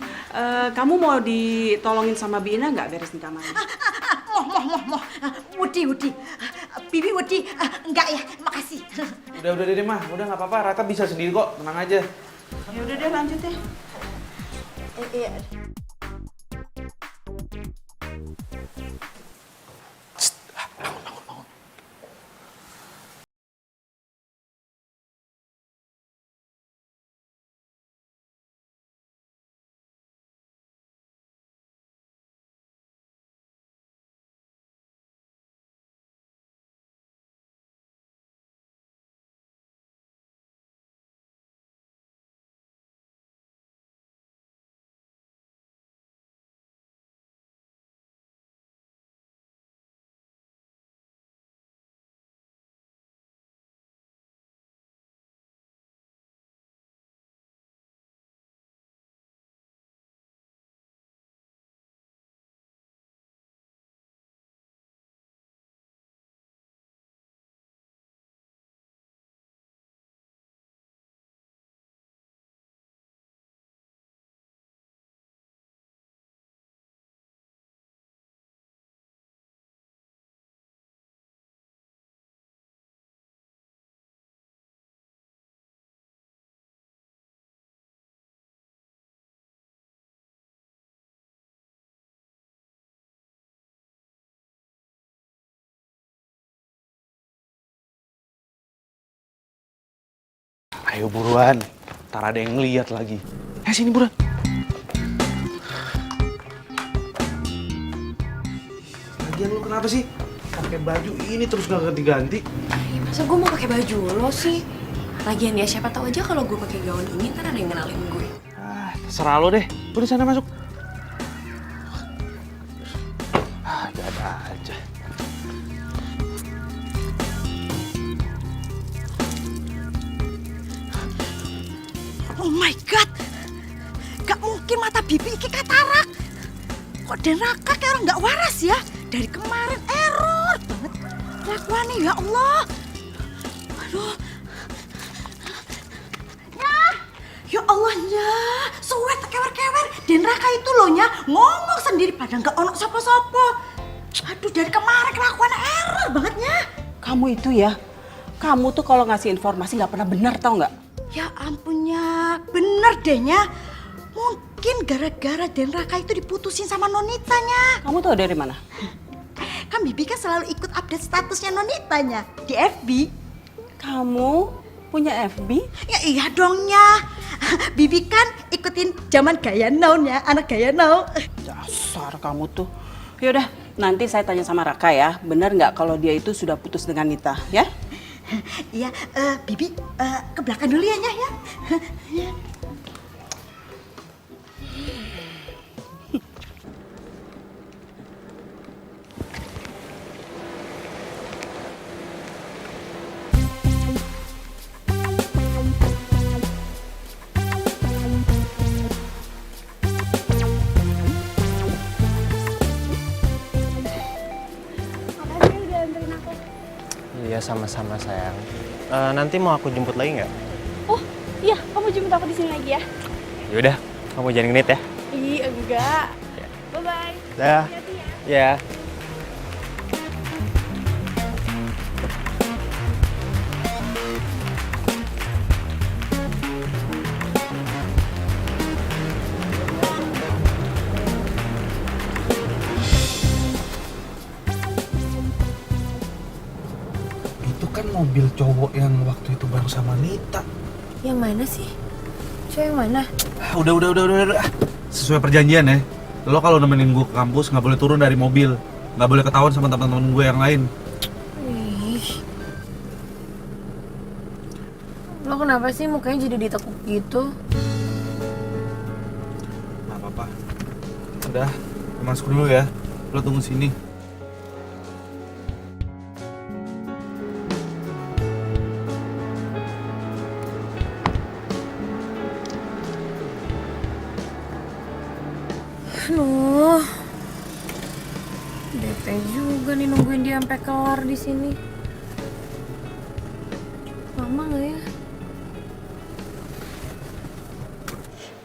kamu mau ditolongin sama Bina nggak beresin kamar? Moh. Wedi. Bibi wedi. Enggak ya, makasih. Udah deh mah, udah nggak apa-apa. Raka bisa sendiri kok, tenang aja. Ya udah deh lanjut ya. Iya. Bangun. Ayo buruan, ntar ada yang ngeliat lagi. Sini buruan. Lagian lu kenapa sih? Pakai baju ini terus gak ganti-ganti. Ya, masa gue mau pakai baju lo sih? Lagian ya siapa tahu aja kalau gue pakai gaun ini ntar ada yang kenalin gue. Terserah lo deh. Udah sana masuk. Ada aja. Oh my god. Gak mungkin mata Bibi iki katarak. Kok Den Raka kayak orang gak waras ya? Dari kemarin error banget kelakuannya, ya Allah. Aduh. Ya Allahnya, suwet kewer-kewer. Den Raka itu loh nya ngomong sendiri pada gak ono sopo-sopo. Aduh, dari kemarin kelakuannya error bangetnya. Kamu itu ya, kamu tuh kalau ngasih informasi nggak pernah benar tau nggak? Ya ampunnya, bener deh nya. Mungkin gara-gara Den Raka itu diputusin sama nonitanya. Kamu tahu dari mana? Kan Bibi kan selalu ikut update statusnya Nonitanya di FB. Kamu punya FB? Ya iya dongnya. Bibi kan ikutin zaman gaya now-nya, anak gaya now. Dasar kamu tuh. Yaudah, nanti saya tanya sama Raka ya. Benar nggak kalau dia itu sudah putus dengan Nita, ya? Iya, Bibi ke belakang dulu ya, Nyah ya. Ya. Iya sama-sama sayang. Nanti mau aku jemput lagi nggak? Oh iya, kamu jemput aku di sini lagi ya. Yaudah, kamu jangan genit ya. Ih enggak. Bye bye. Dah. Hati-hati Ya. ya. Itu kan mobil cowok yang waktu itu bareng sama Nita. Yang mana sih? Cewek yang mana? Udah. Sesuai perjanjian ya. Lo kalau nemenin gue ke kampus nggak boleh turun dari mobil, nggak boleh ketahuan sama teman-teman gue yang lain. Ih. Lo kenapa sih mukanya jadi ditekuk gitu? Nggak apa-apa. Udah, masuk dulu ya. Lo tunggu sini. Aduh, bete juga nih nungguin dia sampai kelar di sini. Lama nggak ya?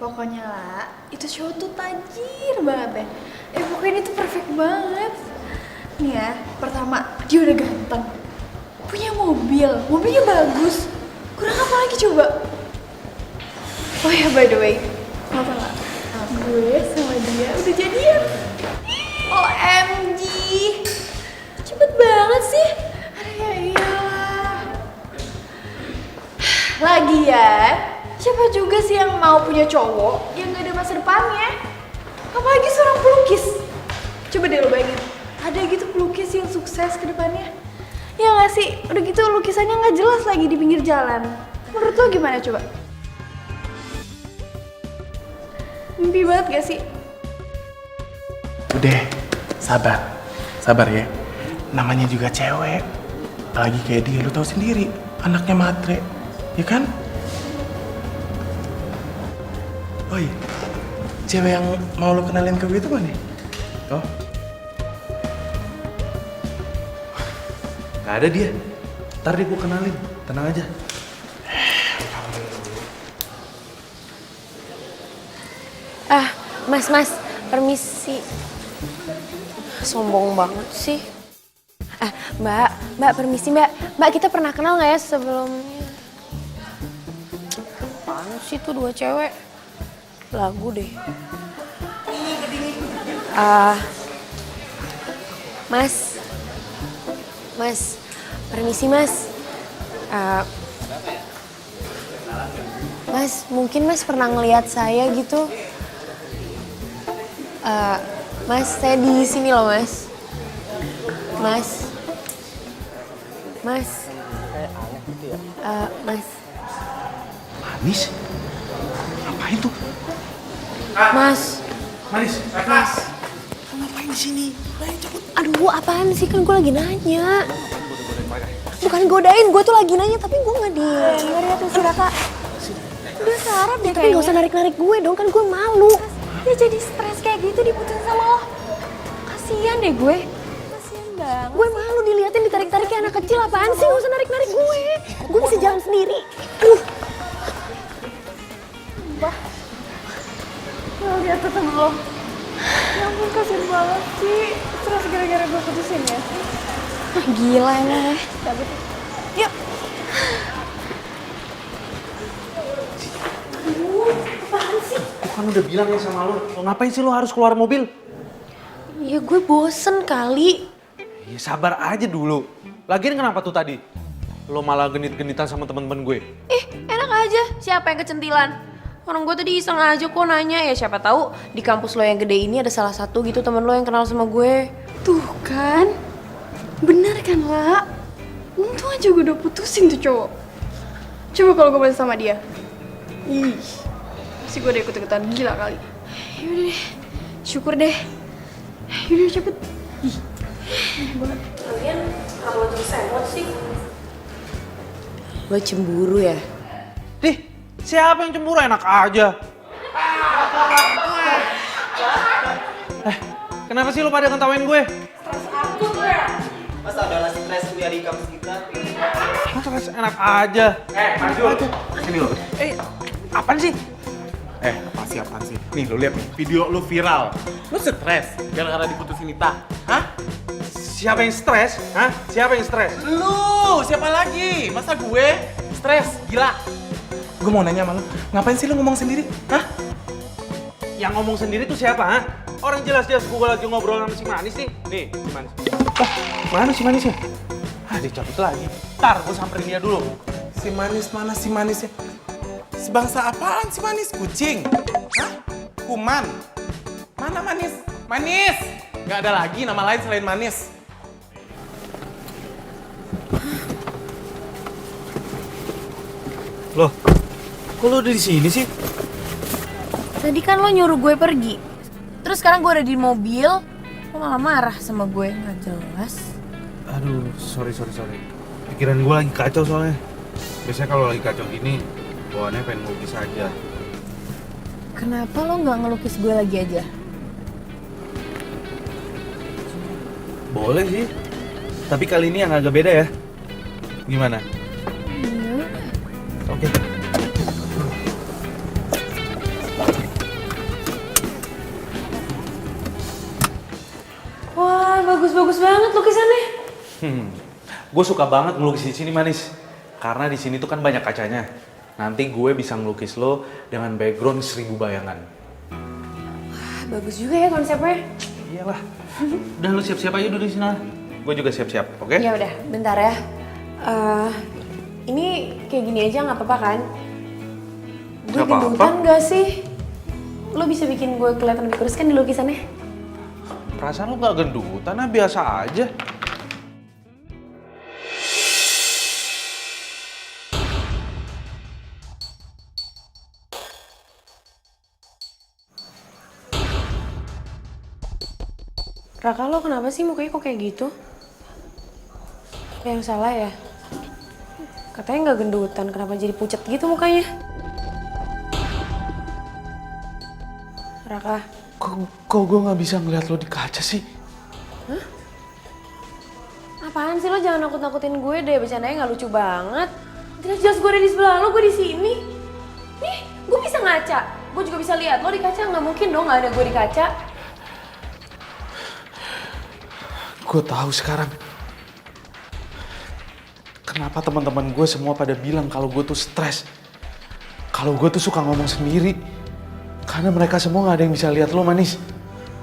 Pokoknya lah, itu cowok tuh tajir banget ya. Pokoknya dia tuh perfect banget. Nih ya, pertama dia udah ganteng, punya mobilnya bagus. Kurang apa lagi coba? Oh ya by the way, mau tau gak? Gue sama dia udah jadian. OMG, cepet banget sih. Aduh ya iyalah. Lagian, siapa juga sih yang mau punya cowok yang gak ada masa depannya? Apalagi seorang pelukis. Coba deh lo bayangin, ada gitu pelukis yang sukses ke depannya. Ya gak sih? Udah gitu lukisannya gak jelas lagi di pinggir jalan. Menurut lo gimana coba? Mimpi banget gak sih? Udah, sabar ya. Namanya juga cewek. Apalagi kayak dia, lu tahu sendiri, anaknya matre, ya kan? Oh iya, cewek yang mau lu kenalin ke gue itu mana? Oh, Gak ada dia. Ntar deh gue kenalin, tenang aja. Mas, permisi. Sombong banget sih. Mbak, permisi mbak. Mbak, kita pernah kenal nggak ya sebelumnya? Apaan sih tuh dua cewek? Lagu deh. Mas, permisi mas. Mas, mungkin mas pernah ngelihat saya gitu. Mas, saya di sini loh mas. Mas. Kayak aneh gitu ya. Mas. Manis? Ngapain tuh? Mas. Manis. Ngapain di sini? Aduh, apaan sih? Kan gue lagi nanya. Bukan godain, gue tuh lagi nanya tapi gue nggak denger ya tuh si Raka. Udah sarap deh. Tapi nggak usah narik-narik gue dong, kan gue malu. Dia jadi stres kayak gitu diputusin sama lo. Kasian deh gue. Kasian banget. Gue malu diliatin ditarik-tarik kayak anak kecil. Apaan sih? Nggak usah narik-narik gue. Gue bisa jalan sendiri. Bah. Lo lihat tuh temen lo. Ya ampun, kasian banget sih. Stres gara-gara gue putusin ya. Gila emang ya. Cabut. Yuk. Apaan sih? Kan udah bilang ya sama lo ngapain sih lo harus keluar mobil? Ya gue bosen kali. Ya sabar aja dulu. Lagian kenapa tuh tadi? Lo malah genit-genitan sama temen-temen gue. Ih, enak aja. Siapa yang kecentilan? Orang gue tadi iseng aja kok nanya, ya siapa tahu di kampus lo yang gede ini ada salah satu gitu temen lo yang kenal sama gue. Tuh kan, bener kan lah. Untung aja gue udah putusin tuh cowok. Coba kalau gue masih sama dia. Ih, pasti gue udah ikut-ikutan gila kali. Yaudah deh, syukur deh. Yaudah cepet. Ih, aneh banget. Kalian kalau terus semot sih? Lo cemburu ya? Dih, siapa yang cemburu? Enak aja. Kenapa sih lo pada ngetawain gue? Masa ada stres kuliah di kampus kita? Stres enak aja. Manjul, sini lo. Apaan sih? Apaan sih? Nih lo lihat nih, video lo viral. Lo stres gara-gara diputusin Nita. Hah? Siapa yang stres? Hah? Siapa yang stres? Lu, siapa lagi? Masa gue stres? Gila. Gue mau nanya sama lo, ngapain sih lo ngomong sendiri? Hah? Yang ngomong sendiri tuh siapa? Hah? Orang jelas-jelas gue lagi ngobrol sama si Manis nih. Nih, si Manis. Mana si Manisnya? Dicabut lagi. Ntar gue samperin dia dulu. Si Manis mana si Manisnya? Sebangsa apaan si Manis? Kucing? Hah? Kuman? Mana Manis? Manis! Gak ada lagi nama lain selain Manis. Loh, kok lo udah di sini sih? Tadi kan lo nyuruh gue pergi. Terus sekarang gue udah di mobil, lo malah marah sama gue, nggak jelas. Aduh, sorry. Pikiran gue lagi kacau soalnya. Biasanya kalau lagi kacau gini, bawaannya pengen ngelukis aja. Kenapa lo nggak ngelukis gue lagi aja? Boleh sih, tapi kali ini yang agak beda ya. Gimana? Oke. Wah, bagus-bagus banget lukisannya. Gue suka banget ngelukis di sini, Manis. Karena di sini tuh kan banyak kacanya. Nanti gue bisa ngelukis lo dengan background 1000 bayangan. Wah, bagus juga ya konsepnya. Iyalah. Udah lo siap-siap aja dulu di sini. Gue juga siap-siap, oke? Ya udah, bentar ya. Ini kayak gini aja nggak apa-apa kan? Gue Nggak apa-apa. gendutan nggak sih? Lo bisa bikin gue kelihatan lebih kurus kan di lukisannya? Perasaan lo gak gendutan, biasa aja. Raka, lo kenapa sih mukanya kok kayak gitu? Yang salah ya? Katanya nggak gendutan, kenapa jadi pucet gitu mukanya? Raka. Kok gue gak bisa ngeliat lo di kaca sih? Hah? Apaan sih lo? Jangan nakut-nakutin gue deh, bercandanya nggak lucu banget. Jelas-jelas gue ada di sebelah lo, gue di sini. Nih, gue bisa ngaca. Gue juga bisa lihat lo di kaca, nggak mungkin dong nggak ada gue di kaca. Gue tahu sekarang. Kenapa teman-teman gue semua pada bilang kalau gue tuh stres. Kalau gue tuh suka ngomong sendiri. Karena mereka semua gak ada yang bisa lihat lo, Manis.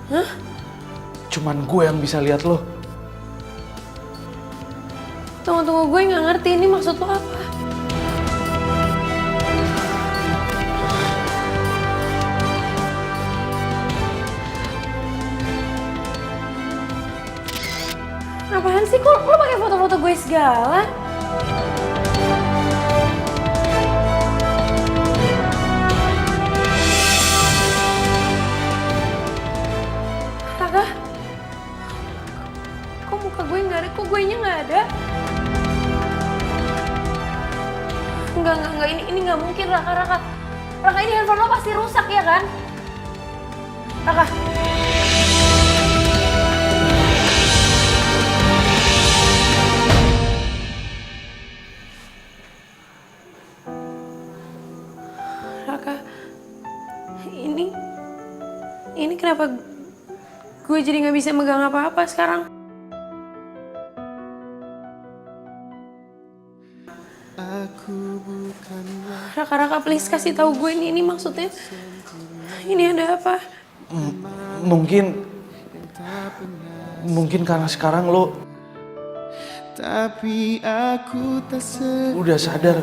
Hah? Cuman gue yang bisa lihat lo. Tunggu, gue nggak ngerti ini maksud lo apa. Apaan sih? Kok lo pakai foto-foto gue segala? Raka? Kok muka gue nggak ada? Kok gue nya nggak ada? Enggak, ini nggak mungkin, Raka. Raka, ini handphone lo pasti rusak ya kan? Raka. Raka, ini kenapa gue jadi nggak bisa megang apa-apa sekarang? Raka, please kasih tahu gue ini maksudnya. Ini ada apa? Mungkin karena sekarang lo tapi aku tak Udah sadar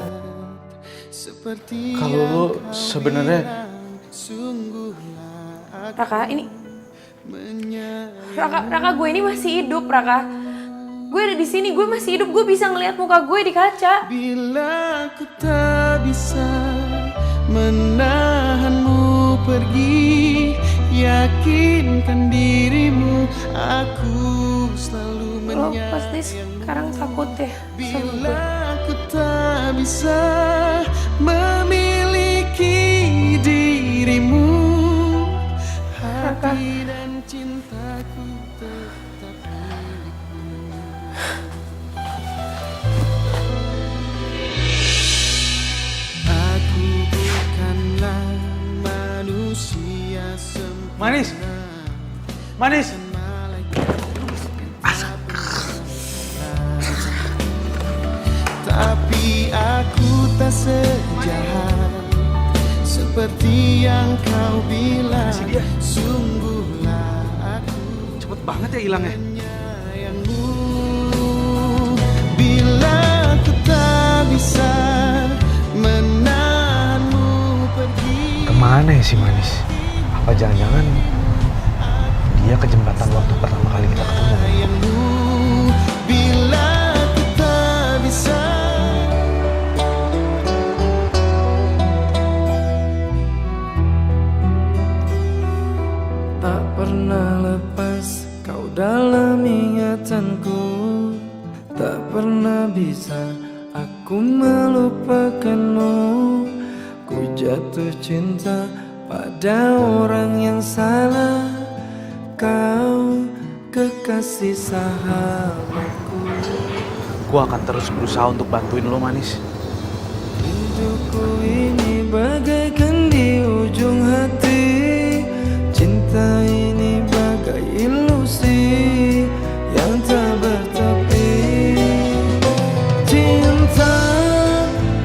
seperti kalau lo sebenarnya Raka, ini Raka, gue ini masih hidup, Raka. Gue ada di sini, gue masih hidup, gue bisa ngelihat muka gue di kaca. Bila aku tak bisa menahanmu pergi, yakinkan dirimu, aku selalu Lo menyayang. pasti sekarang takut ya sama gue. Bila aku tak bisa memiliki dirimu, Raka, hati dan cintaku tetap aku bukanlah manusia sempurna. Manis. Manis. Tapi aku tak sejahat seperti yang kau bilang. Sungguhlah aku Cepet banget ya hilangnya. menyayangmu. Bila aku tak bisa menahanmu pergi. Kemana ya si Manis? Apa jangan-jangan dia ke jembatan waktu pertama kali kita ketemu? Bila aku tak bisa. Tak pernah lepas kau dalam ingatanku, tak pernah bisa aku melupakanmu. Ku jatuh cinta pada orang yang salah, kau kekasih sahabatku. Gua akan terus berusaha untuk bantuin lo, Manis. Rinduku ini bagaikan di ujung hati, cinta ini bagai ilusi yang tak bertepi. Cinta,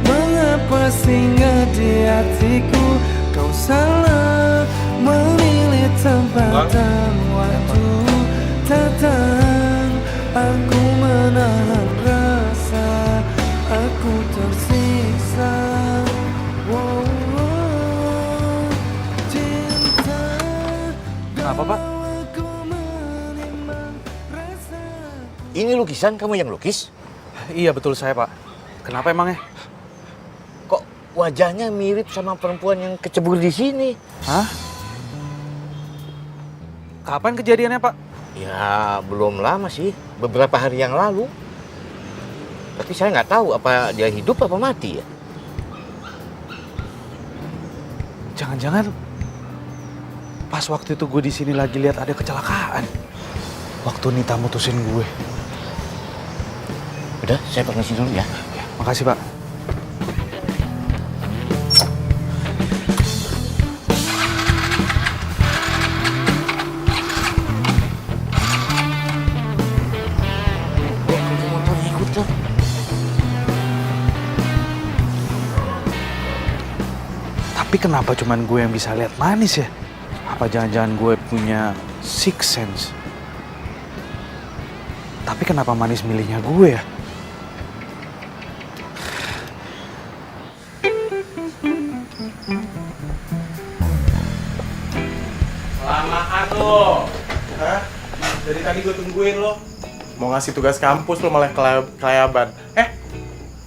mengapa singgah di hatiku? Kau salah memilih tempat dan waktu. Tak tahan aku menahan rasa, aku tersiksa. Wow, wow. Cinta, Kenapa, Pak? Ini lukisan kamu yang lukis? Iya, betul saya, Pak. Kenapa emangnya? Kok wajahnya mirip sama perempuan yang kecebur di sini? Hah? Kapan kejadiannya, Pak? Ya, belum lama sih. Beberapa hari yang lalu. Tapi saya nggak tahu apa dia hidup apa mati ya. Jangan-jangan pas waktu itu gue di sini lagi lihat ada kecelakaan. Waktu Nita mutusin gue. Udah, saya permisi dulu ya. Makasih, Pak. Tapi kenapa cuman gue yang bisa lihat Manis ya? Apa jangan-jangan gue punya sixth sense? Tapi kenapa Manis milihnya gue ya? Lamaan lo. Hah? Dari tadi gue tungguin lo. Mau ngasih tugas kampus lo malah kelayaban.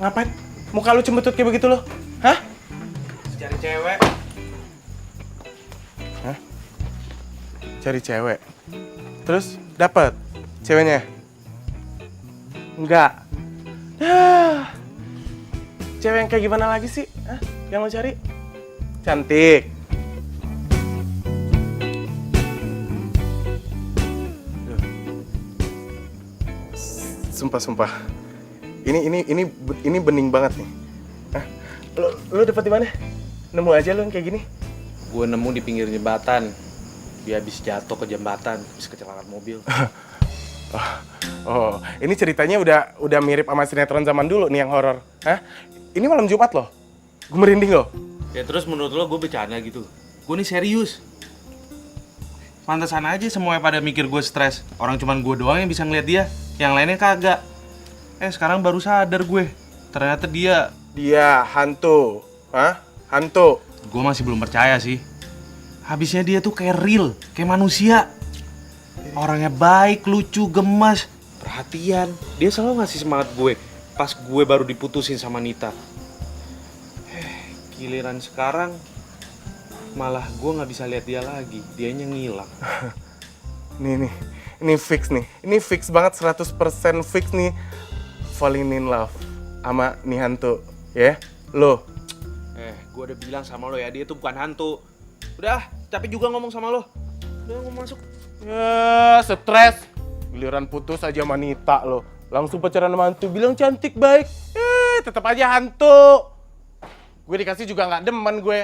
Ngapain? Muka lu cembetut kayak begitu lo? Hah? Cari cewek. Hah? Cari cewek. Terus dapat ceweknya? Enggak. Cewek yang kayak gimana lagi sih? Hah? Yang lo cari? Cantik. Sumpah. Ini bening banget nih. Hah? Lo dapet di mana? Nemu aja lo yang kayak gini? Gue nemu di pinggir jembatan. Dia habis jatuh ke jembatan, habis kecelakaan mobil. Oh, ini ceritanya udah mirip sama sinetron zaman dulu nih yang horor. Hah? Ini malam Jumat loh. Gue merinding loh. Ya terus menurut lo gue bercanda gitu? Gue nih serius. Pantesan aja semuanya pada mikir gue stres. Orang cuman gue doang yang bisa ngeliat dia, yang lainnya kagak. Sekarang baru sadar gue. Ternyata dia hantu. Hah? Hantu. Gue masih belum percaya sih. Habisnya dia tuh kayak real, kayak manusia. Orangnya baik, lucu, gemas, perhatian. Dia selalu ngasih semangat gue pas gue baru diputusin sama Nita. Giliran sekarang malah gue nggak bisa lihat dia lagi. Dianya ngilang. Ini fix nih. Ini fix banget 100% fix nih. Falling in love sama nih hantu, ya? Lo. Gue udah bilang sama lo ya, dia tuh bukan hantu. Udah, capek juga ngomong sama lo. Udah, ngomong masuk. Ya, stres. Giliran putus aja sama Nita lo. Langsung pacaran sama hantu, bilang cantik baik. Tetap aja hantu. Gue dikasih juga nggak demen gue.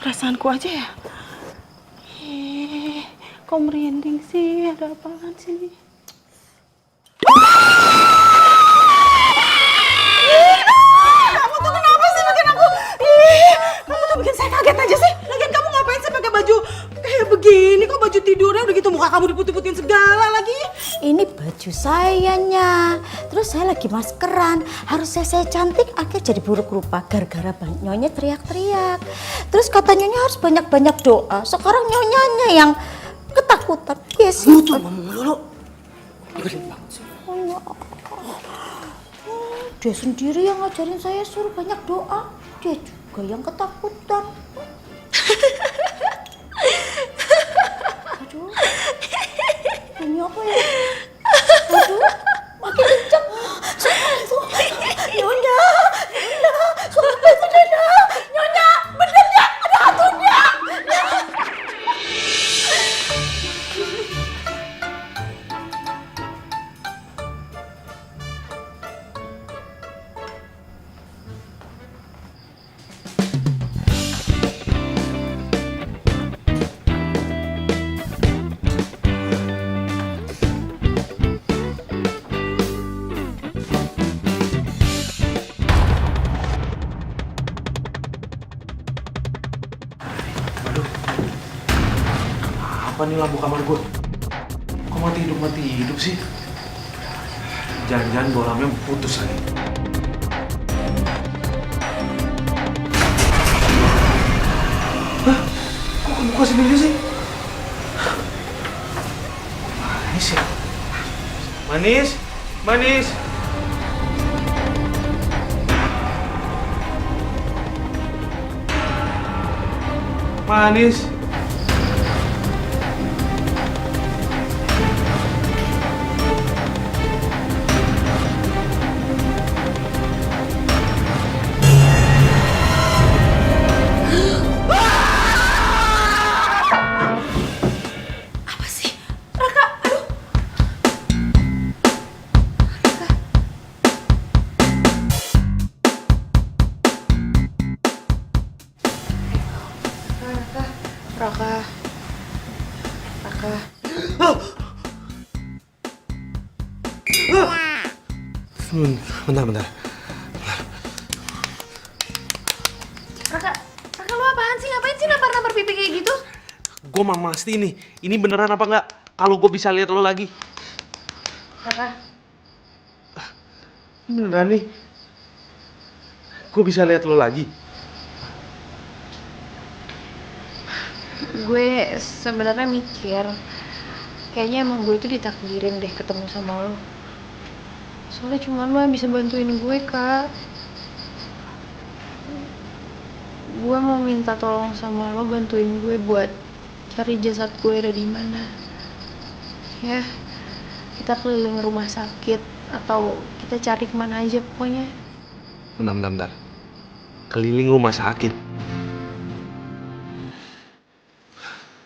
Perasaanku aja ya? Kok merinding sih? Ada apaan sih? Kamu tuh kenapa sih bikin aku? Kamu tuh bikin saya kaget aja sih. Lagian kamu ngapain sih pakai baju kayak begini? Kok baju tidurnya udah gitu muka kamu diputih-putihin segala lagi? Ini baju sayanya. Terus saya lagi maskeran. Harusnya saya cantik, akhirnya jadi buruk rupa gara-gara nyonya teriak-teriak. Terus kata nyonya harus banyak-banyak doa. Sekarang nyonyanya yang ketakutan. Yes. Lu tuh ngomong dulu. Nyebelin banget sih. Dia sendiri yang ngajarin saya suruh banyak doa. Dia juga yang ketakutan. Aduh. Ini apa ya? Aduh, makin kenceng. Nyonya, suara itu Nyonya. Nyonya, bener ya? Ada hantunya. Apa nih lampu kamar gue? Kok mati hidup sih? Jangan-jangan bolamnya putus lagi. Hah? Kok kebuka sendiri sih? Manis ya? Manis? Manis? Manis? Raka. Bentar. Raka lu apaan sih? Ngapain sih nampar-nampar pipi kayak gitu? Gue mau mastiin nih, ini beneran apa enggak? Kalau gue bisa lihat lo lagi. Raka. Beneran nih. Gue bisa lihat lo lagi. Gue sebenarnya mikir kayaknya emang gue itu ditakdirin deh ketemu sama lo. Soalnya cuma lo yang bisa bantuin gue, Kak. Gue mau minta tolong sama lo bantuin gue buat cari jasad gue ada di mana. Ya, kita keliling rumah sakit atau kita cari kemana aja pokoknya. Bentar. Keliling rumah sakit.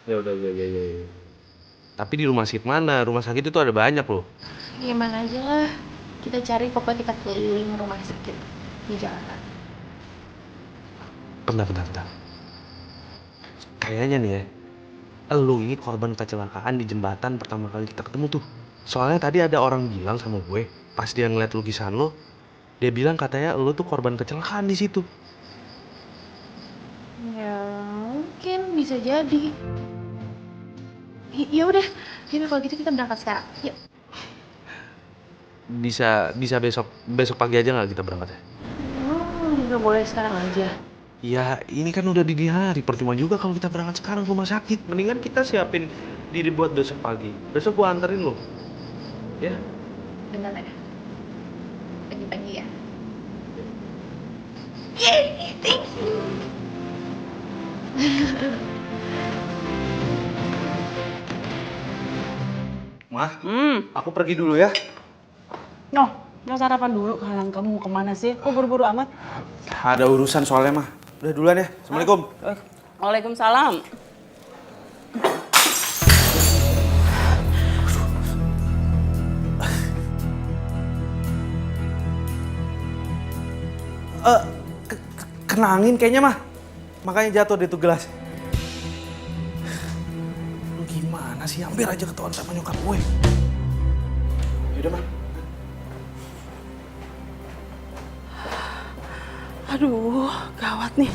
Ya. Tapi di rumah sakit mana? Rumah sakit itu ada banyak loh. Gimana aja lah. Kita cari pokoknya kita keliling rumah sakit di jalan. Bentar. Kayaknya nih ya, lu ini korban kecelakaan di jembatan pertama kali kita ketemu tuh. Soalnya tadi ada orang bilang sama gue, pas dia ngeliat lukisan lo, Dia bilang katanya lo tuh korban kecelakaan di situ. Ya mungkin bisa jadi. Ya udah, kalau gitu kita berangkat sekarang. Yuk. Bisa besok pagi aja nggak kita berangkat ya? Nggak boleh sekarang aja. Ya ini kan udah dini hari, percuma juga kalau kita berangkat sekarang ke rumah sakit. Mendingan kita siapin diri buat besok pagi. Besok gua anterin lo. Ya? Bener ya? Pagi-pagi ya? Thank you. Mah, aku pergi dulu ya. Noh, nggak sarapan dulu. Halang kamu mau kemana sih? Kok buru-buru amat? Ada urusan soalnya mah. Udah duluan ya. Assalamualaikum. Waalaikumsalam. Kena angin kayaknya mah. Makanya jatuh deh tuh gelas. Lu gimana sih? Hampir aja ketahuan sama nyokap gue. Yaudah mah. Aduh, gawat nih.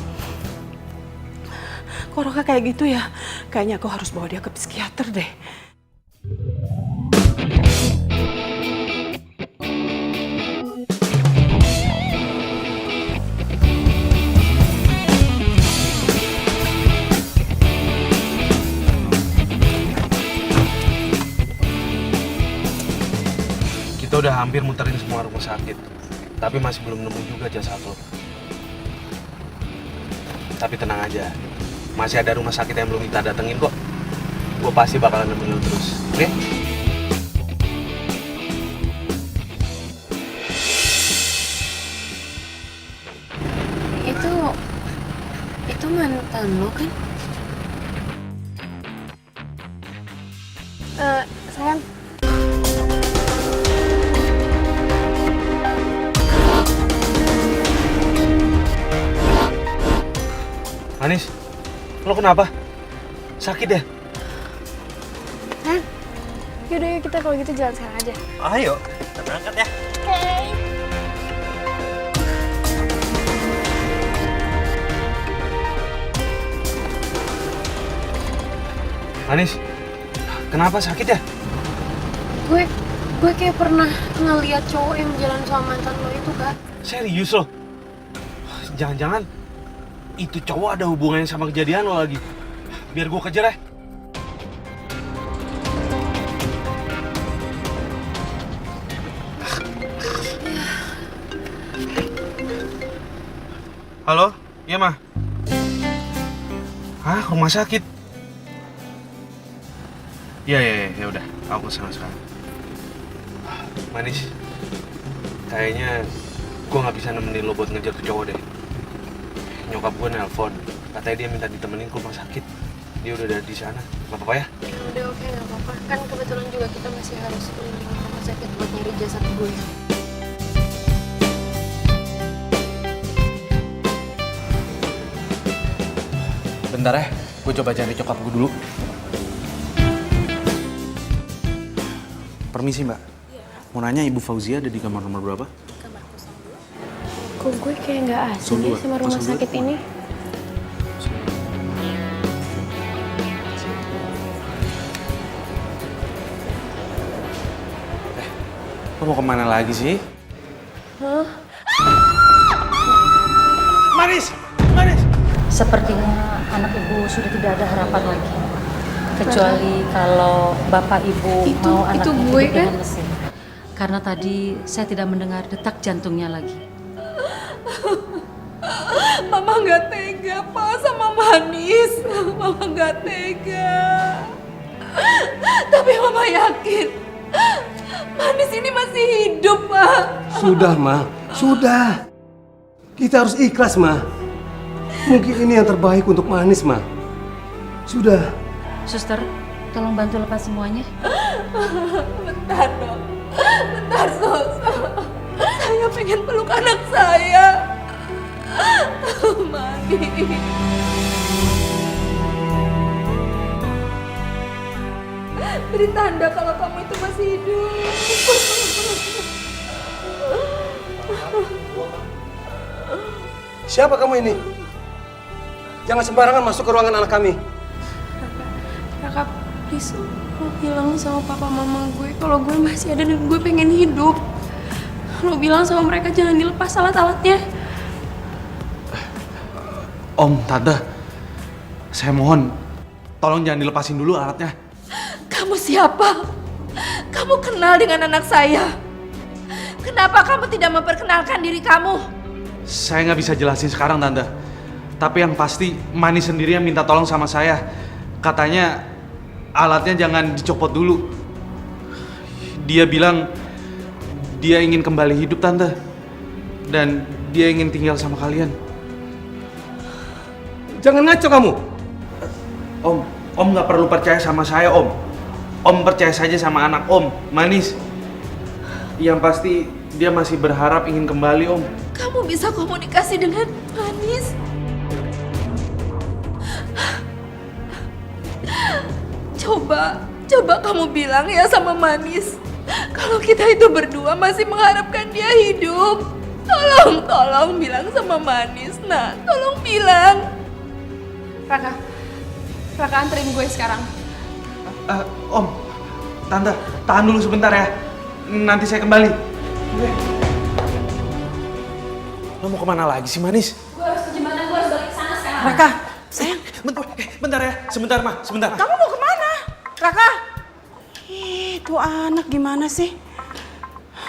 Kok Roka kayak gitu ya? Kayaknya aku harus bawa dia ke psikiater deh. Kita udah hampir muterin semua rumah sakit. Tapi masih belum nemu juga jasad lo. Tapi tenang aja, masih ada rumah sakit yang belum kita datengin kok. Gue pasti bakalan nemenin lo terus, oke? Itu mantan lo kan? Sayang. Manis, lo kenapa? Sakit ya? Sayang. Yaudah yuk kita kalau gitu jalan sekarang aja. Ayo, kita berangkat ya. Oke. Manis, kenapa sakit ya? Gue kayak pernah ngeliat cowok yang jalan sama mantan lo itu, Kak. Serius lo? Jangan-jangan itu cowok ada hubungannya sama kejadian lo lagi. Biar gue kejar ya. Halo? Iya, Ma? Hah? Rumah sakit? Ya udah. Aku kesana sekarang. Manis, kayaknya gue nggak bisa nemenin lo buat ngejar ke cowok deh. Nyokap gue nelpon, katanya dia minta ditemenin ke rumah sakit. Dia udah ada di sana, nggak apa-apa ya? Udah oke, nggak apa-apa. Kan kebetulan juga kita masih harus keliling rumah sakit buat nyari jasad gue. Bentar ya, gue coba cari cokap gue dulu. Permisi Mbak, mau nanya Ibu Fauzia ada di kamar nomor berapa? Kok gue kayak nggak asing ya sama rumah sakit ini? Lo mau kemana lagi sih? Hah? Manis! Manis! Sepertinya anak ibu sudah tidak ada harapan lagi. Kecuali kalau bapak ibu mau anak ibu gue, hidup dengan mesin. Karena tadi saya tidak mendengar detak jantungnya lagi. Mama nggak tega, Pak, sama Manis. Mama nggak tega. Tapi Mama yakin Manis ini masih hidup, Pak. Sudah, Ma. Sudah. Kita harus ikhlas, Ma. Mungkin ini yang terbaik untuk Manis, Ma. Sudah. Suster, tolong bantu lepas semuanya. Bentar, Dok. Bentar, Sos. Saya pengen peluk anak saya. Manis. Beri tanda kalau kamu itu masih hidup. Siapa kamu ini? Jangan sembarangan masuk ke ruangan anak kami. Raka, please, lo bilang sama papa mama gue kalau gue masih ada dan gue pengen hidup. Lo bilang sama mereka jangan dilepas alat-alatnya. Om, Tante, saya mohon, tolong jangan dilepasin dulu alatnya. Kamu siapa? Kamu kenal dengan anak saya? Kenapa kamu tidak memperkenalkan diri kamu? Saya nggak bisa jelasin sekarang, Tante. Tapi yang pasti, Manis sendiri yang minta tolong sama saya. Katanya alatnya jangan dicopot dulu. Dia bilang dia ingin kembali hidup, Tante. Dan dia ingin tinggal sama kalian. Jangan ngaco kamu. Om nggak perlu percaya sama saya, Om. Om percaya saja sama anak Om, Manis. Yang pasti dia masih berharap ingin kembali, Om. Kamu bisa komunikasi dengan Manis? Coba kamu bilang ya sama Manis kalau kita itu berdua masih mengharapkan dia hidup. Tolong bilang sama Manis, nak. Tolong bilang. Raka anterin gue sekarang. Om, Tante, tahan dulu sebentar ya. Nanti saya kembali. Lo mau kemana lagi sih, Manis? Gue harus ke jembatan, gue harus balik ke sana sekarang. Raka, sayang. Bentar ya, sebentar, Ma, sebentar. Kamu mau kemana? Raka? Itu anak gimana sih?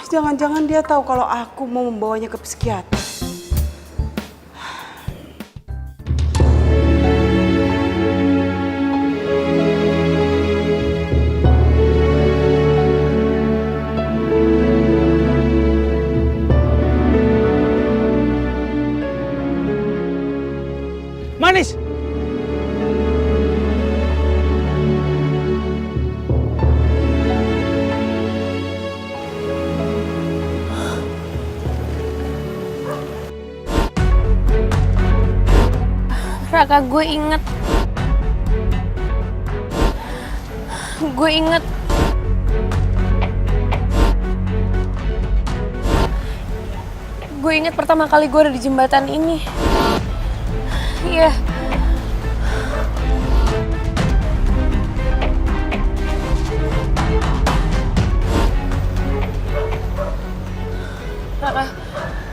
Jangan-jangan dia tahu kalau aku mau membawanya ke psikiater. Manis! Raka, gue inget. Gue inget pertama kali gue ada di jembatan ini. Iya. Raka,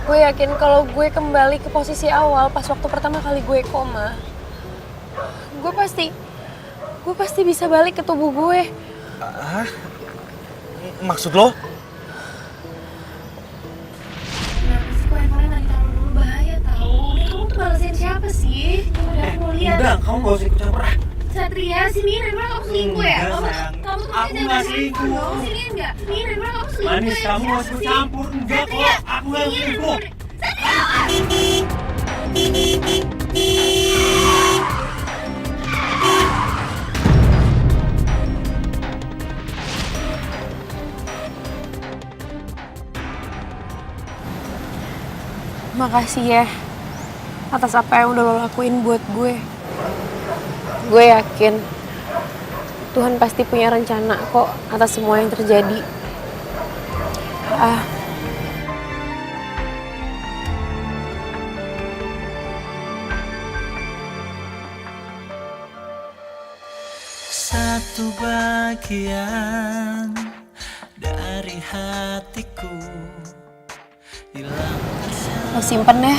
gue yakin kalau gue kembali ke posisi awal pas waktu pertama kali gue koma, gue pasti bisa balik ke tubuh gue. Hah? Maksud lo? Kenapa sih kok handphonenya tadi taruh dulu, bahaya tau. Ini kamu tuh balesin siapa sih? Udah aku mau lihat. Udah, kamu gak usah ikut campur. Satria, sini handphone kamu selingkuh ya? Enggak, sayang. Kamu tuh Aku nggak selingkuh. Sini enggak? Ini handphone kamu selingkuh Manis, ya? kamu Siapa harus ikut sih? campur. Enggak Satria, kok, aku nggak sini selingkuh. Makasih ya atas apa yang udah lo lakuin buat gue. Gue yakin Tuhan pasti punya rencana kok atas semua yang terjadi. Satu bagian dari hatiku hilang. Lo simpen ya.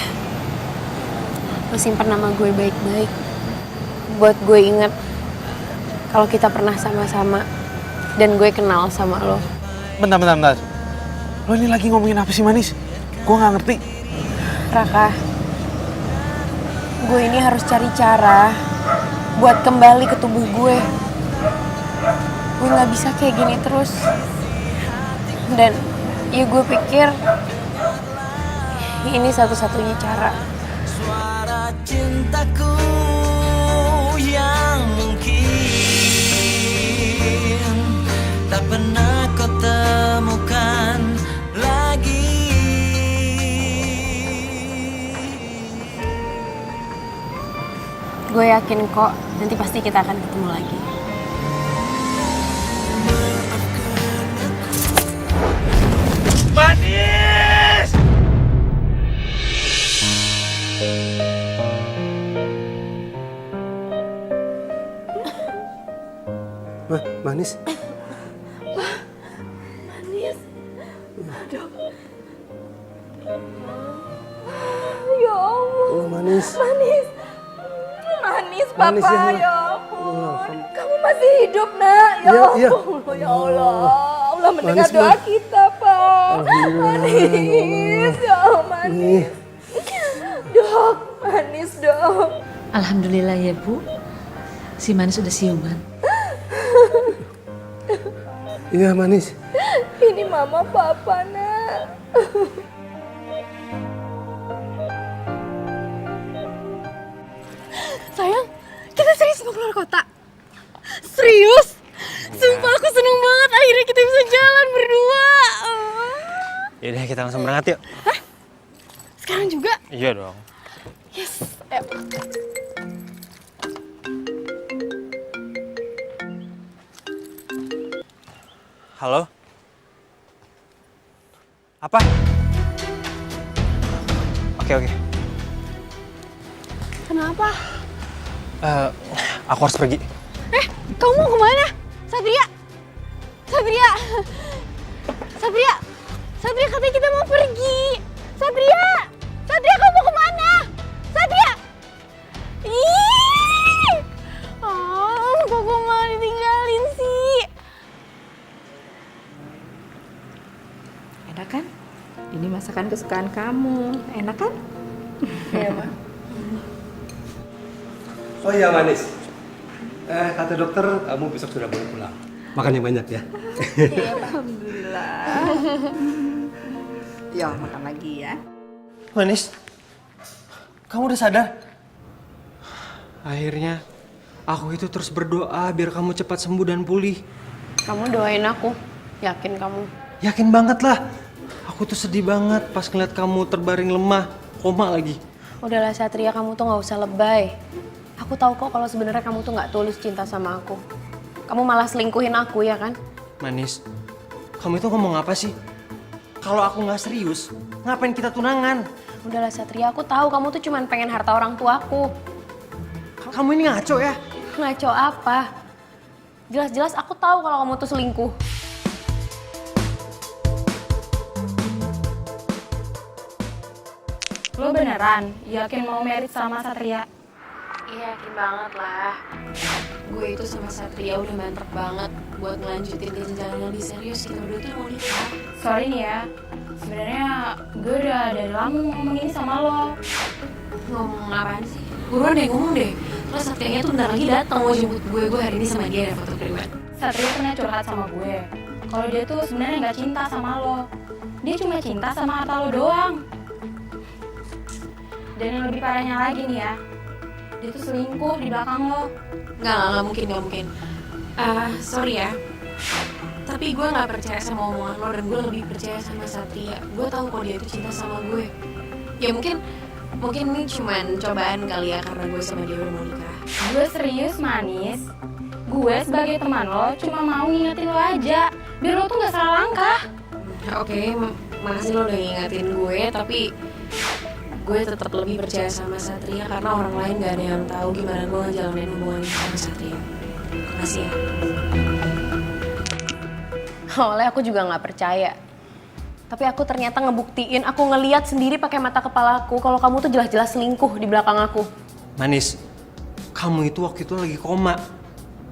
Lo simpen nama gue baik-baik. Buat gue inget kalau kita pernah sama-sama dan gue kenal sama lo. Bentar. Lo ini lagi ngomongin apa sih, Manis? Gue nggak ngerti. Raka, gue ini harus cari cara buat kembali ke tubuh gue. Gue nggak bisa kayak gini terus. Dan ya gue pikir ini satu-satunya cara. Suara cintaku yang mungkin tak pernah kau temukan lagi. Gue yakin kok nanti pasti kita akan ketemu lagi. Manis! Manis. Manis. Aduh. Ya Allah. Oh, Manis. Manis. Manis, Papa. Manis, ya, Ma. Ya ampun. Kamu masih hidup, Nak. Ya Iya. ampun. Ya Allah. Allah mendengar Manis, doa Ma. kita, Pak. Alhamdulillah. Manis. Ya Allah, Manis. Dok, Manis, Dok. Alhamdulillah ya Bu, si Manis udah siuman. Iya, Manis. Ini Mama Papa, Nak. Sayang, kita serius mau keluar kota. Serius? Sumpah aku seneng banget akhirnya kita bisa jalan berdua. Yaudah kita langsung berangkat yuk. Sekarang juga? Iya dong. Yes, ayo. Halo? Apa? Oke. Kenapa? Aku harus pergi. Kamu mau kemana? Satria! Satria! Satria! Satria katanya kita mau pergi! Satria! Satria kamu mau kemana? Satria! Ih! Kok gue malah ditinggalin sih? Enak kan? Ini masakan kesukaan kamu. Enak kan? Iya, Ma. Oh iya, Manis. Kata dokter, kamu besok sudah boleh pulang. Makan yang banyak ya. Iya, Alhamdulillah. Ya, makan lagi ya. Manis, kamu udah sadar? Akhirnya, aku itu terus berdoa biar kamu cepat sembuh dan pulih. Kamu doain aku, yakin kamu? Yakin banget lah. Aku tuh sedih banget pas ngeliat kamu terbaring lemah, koma lagi. Udahlah Satria, kamu tuh nggak usah lebay. Aku tahu kok kalau sebenarnya kamu tuh nggak tulus cinta sama aku. Kamu malah selingkuhin aku ya kan? Manis, kamu itu ngomong apa sih? Kalau aku nggak serius, ngapain kita tunangan? Udahlah Satria, aku tahu kamu tuh cuman pengen harta orang tuaku. Kamu ini ngaco ya? Ngaco apa? Jelas-jelas aku tahu kalau kamu tuh selingkuh. Lo beneran yakin mau merit sama Satria? Iya, yakin banget lah. Gue itu sama Satria udah mantep banget buat ngelanjutin jenjang yang lebih serius. Kita berdua tuh mau nikah. Sorry nih ya, sebenarnya gue udah dari lama mau ngomong ini sama lo. Ngomong apaan sih? Buruan deh, ngomong deh. Terus Satrianya tuh bentar lagi datang mau jemput gue. Gue hari ini sama dia ada foto priwet. Satria pernah curhat sama gue. Kalau dia tuh sebenarnya nggak cinta sama lo. Dia cuma cinta sama harta lo doang. Dan yang lebih parahnya lagi nih ya, dia tuh selingkuh di belakang lo. Nggak mungkin. Sorry ya. Tapi gue nggak percaya sama omongan lo dan gue lebih percaya sama Satria. Gue tahu kok dia itu cinta sama gue. Ya mungkin ini cuman cobaan kali ya karena gue sama dia udah mau nikah. Gue serius, Manis. Gue sebagai teman lo cuma mau ngingetin lo aja, biar lo tuh nggak salah langkah. Oke, makasih lo udah ngingetin gue, tapi gue tetap lebih percaya sama Satria karena orang lain gak ada yang tahu gimana gue ngejalanin hubungan sama Satria. Makasih ya. Awalnya aku juga nggak percaya, tapi aku ternyata ngebuktiin, aku ngeliat sendiri pakai mata kepala aku kalau kamu tuh jelas-jelas selingkuh di belakang aku. Manis, kamu itu waktu itu lagi koma.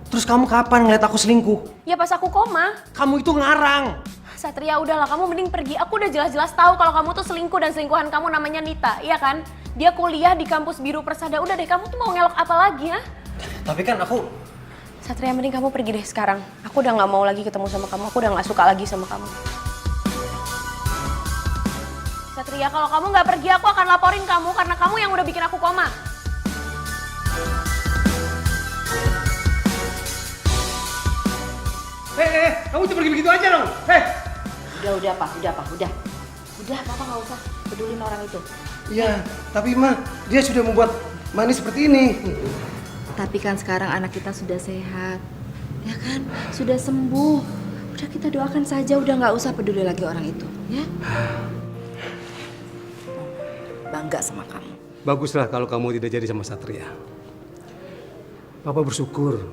Terus kamu kapan ngeliat aku selingkuh? Ya pas aku koma. Kamu itu ngarang. Satria, udahlah kamu mending pergi. Aku udah jelas-jelas tahu kalau kamu tuh selingkuh dan selingkuhan kamu namanya Nita, iya kan? Dia kuliah di kampus Biru Persada. Udah deh, kamu tuh mau ngelok apa lagi ya? Tapi kan aku... Satria, mending kamu pergi deh sekarang. Aku udah nggak mau lagi ketemu sama kamu. Aku udah nggak suka lagi sama kamu. Satria, kalau kamu nggak pergi, aku akan laporin kamu karena kamu yang udah bikin aku koma. Kamu cuma pergi begitu aja dong. Udah, Pak. Udah, Papa nggak usah pedulin orang itu. Iya, tapi Ma, dia sudah membuat Manis seperti ini. Tapi kan sekarang anak kita sudah sehat, ya kan? Sudah sembuh. Udah kita doakan saja, udah nggak usah peduli lagi orang itu, ya? Bangga sama kamu. Baguslah kalau kamu tidak jadi sama Satria. Papa bersyukur.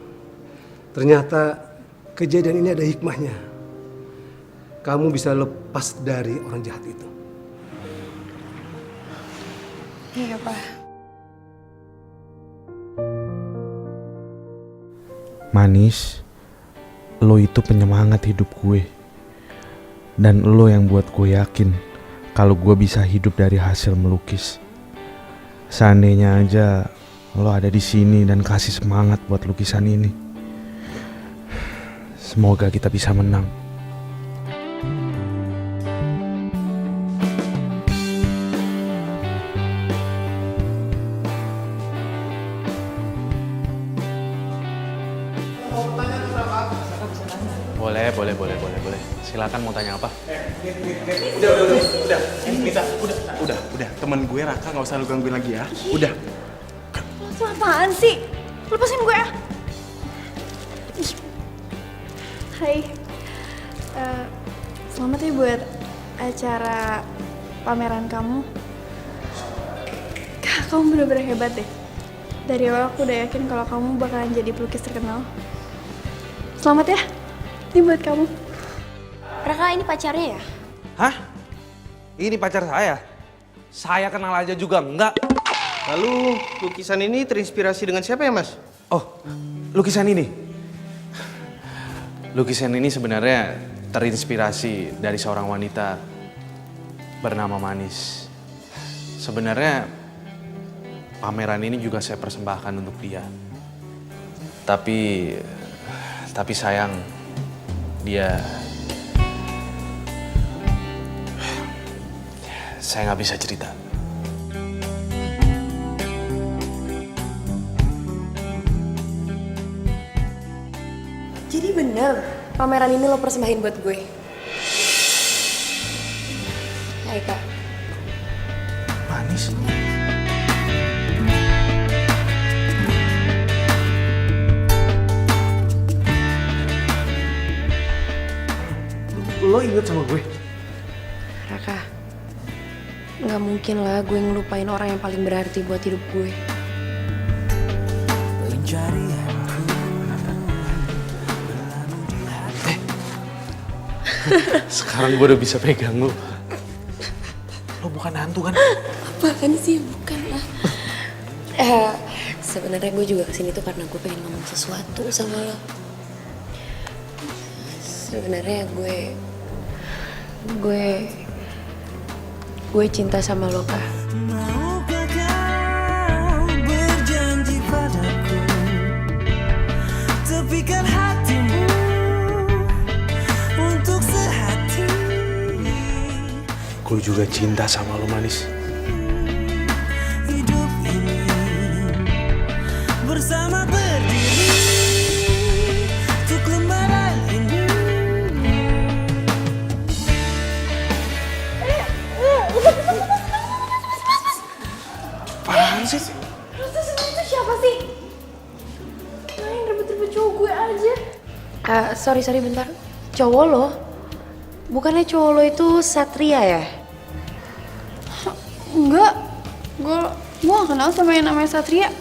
Ternyata kejadian ini ada hikmahnya. Kamu bisa lepas dari orang jahat itu. Iya, Pak. Manis, lo itu penyemangat hidup gue. Dan lo yang buat gue yakin kalau gue bisa hidup dari hasil melukis. Seandainya aja lo ada di sini dan kasih semangat buat lukisan ini. Semoga kita bisa menang. Boleh. Silakan mau tanya apa? Udah. Nisa, udah. Temen gue Raka nggak usah lu gangguin lagi ya. Udah. Lo tuh apaan sih? Lepasin gue ya. Hai. Selamat ya buat acara pameran kamu. Kamu bener-bener hebat deh. Dari awal aku udah yakin kalau kamu bakalan jadi pelukis terkenal. Selamat ya. Ini buat kamu. Raka, ini pacarnya ya? Hah? Ini pacar saya? Saya kenal aja juga enggak. Lalu lukisan ini terinspirasi dengan siapa ya, Mas? Oh, lukisan ini? Lukisan ini sebenarnya terinspirasi dari seorang wanita bernama Manis. Sebenarnya pameran ini juga saya persembahkan untuk dia. Tapi sayang, saya nggak bisa cerita. Jadi bener, pameran ini lo persembahin buat gue. Hai, Kak. Manis. Lo inget sama gue? Raka, nggak mungkin lah gue ngelupain orang yang paling berarti buat hidup gue. Sekarang gue udah bisa pegang lo. Lo bukan hantu kan? Apaan sih? Bukan lah. Sebenarnya gue juga kesini tuh karena gue pengen ngomong sesuatu sama lo. Sebenarnya gue cinta sama lo, Kak. Maukah kau berjanji padaku, tepikan hatimu untuk sehati. Gue juga cinta sama lo, Manis. Hidup ini bersama berdiri untuk lembaran ini. Apaan sih? Terus itu siapa sih? Main rebut-rebut cowok gue aja. Sorry bentar. Cowok lo? Bukannya cowok lo itu Satria ya? Enggak. Gue gak kenal sama yang namanya Satria.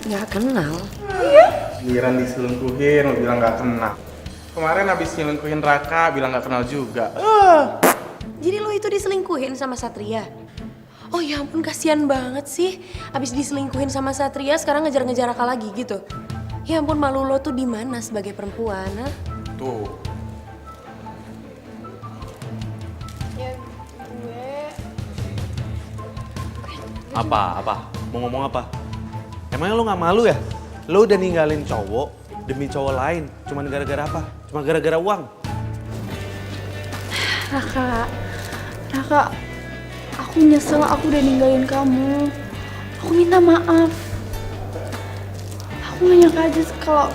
Nggak kenal? Iya. Giliran diselingkuhin, lo bilang gak kenal. Kemarin habis nyelingkuhin Raka, bilang gak kenal juga. Jadi lo itu diselingkuhin sama Satria? Oh ya ampun, kasihan banget sih. Abis diselingkuhin sama Satria, sekarang ngejar-ngejar Raka lagi gitu. Ya ampun, malu lo tuh di mana sebagai perempuan, ha? Tuh. Ya gue... Apa? Mau ngomong apa? Emangnya lo gak malu ya? Lo udah ninggalin cowok demi cowok lain. Cuman gara-gara apa? Cuma gara-gara uang. Raka, aku nyesel aku udah ninggalin kamu. Aku minta maaf. Aku gak nyangka aja kalau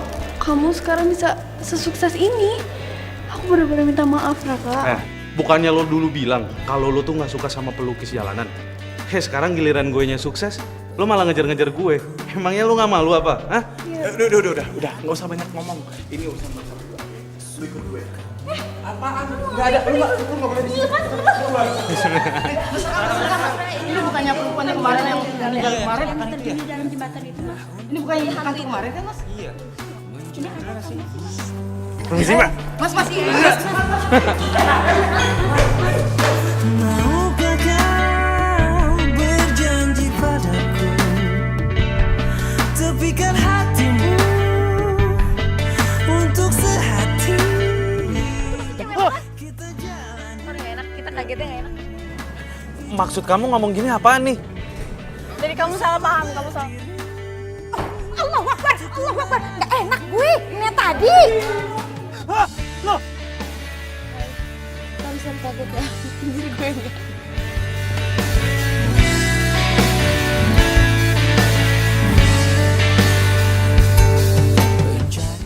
kamu sekarang bisa sesukses ini. Aku bener-bener minta maaf, Raka. Bukannya lo dulu bilang kalau lo tuh gak suka sama pelukis jalanan. Sekarang giliran gue nya sukses, lo malah ngejar-ngejar gue. Emangnya lo gak malu apa? Hah? Udah, nggak usah banyak ngomong. Ini urusan masalah gue. Lu ikut gue. Apaan? Nggak ada, lu nggak boleh di sini. Ini bukannya perempuan yang kemarin yang kemarin terdiri dalam jembatan itu, Mas. Ini bukannya hantu kemarin kan, Mas? Iya. Gini aja sih. Permisi, Mbak. Mas. Maukah kau berjanji padaku, tepikan hatimu untuk sehati. Kita kagetnya gak enak. Maksud kamu ngomong gini apaan nih? Jadi kamu salah paham, kamu salah. Allahu Akbar, Allahu Akbar. Nggak enak gue, ini tadi. Loh. Kamu kaget ya. Jadi gue enggak.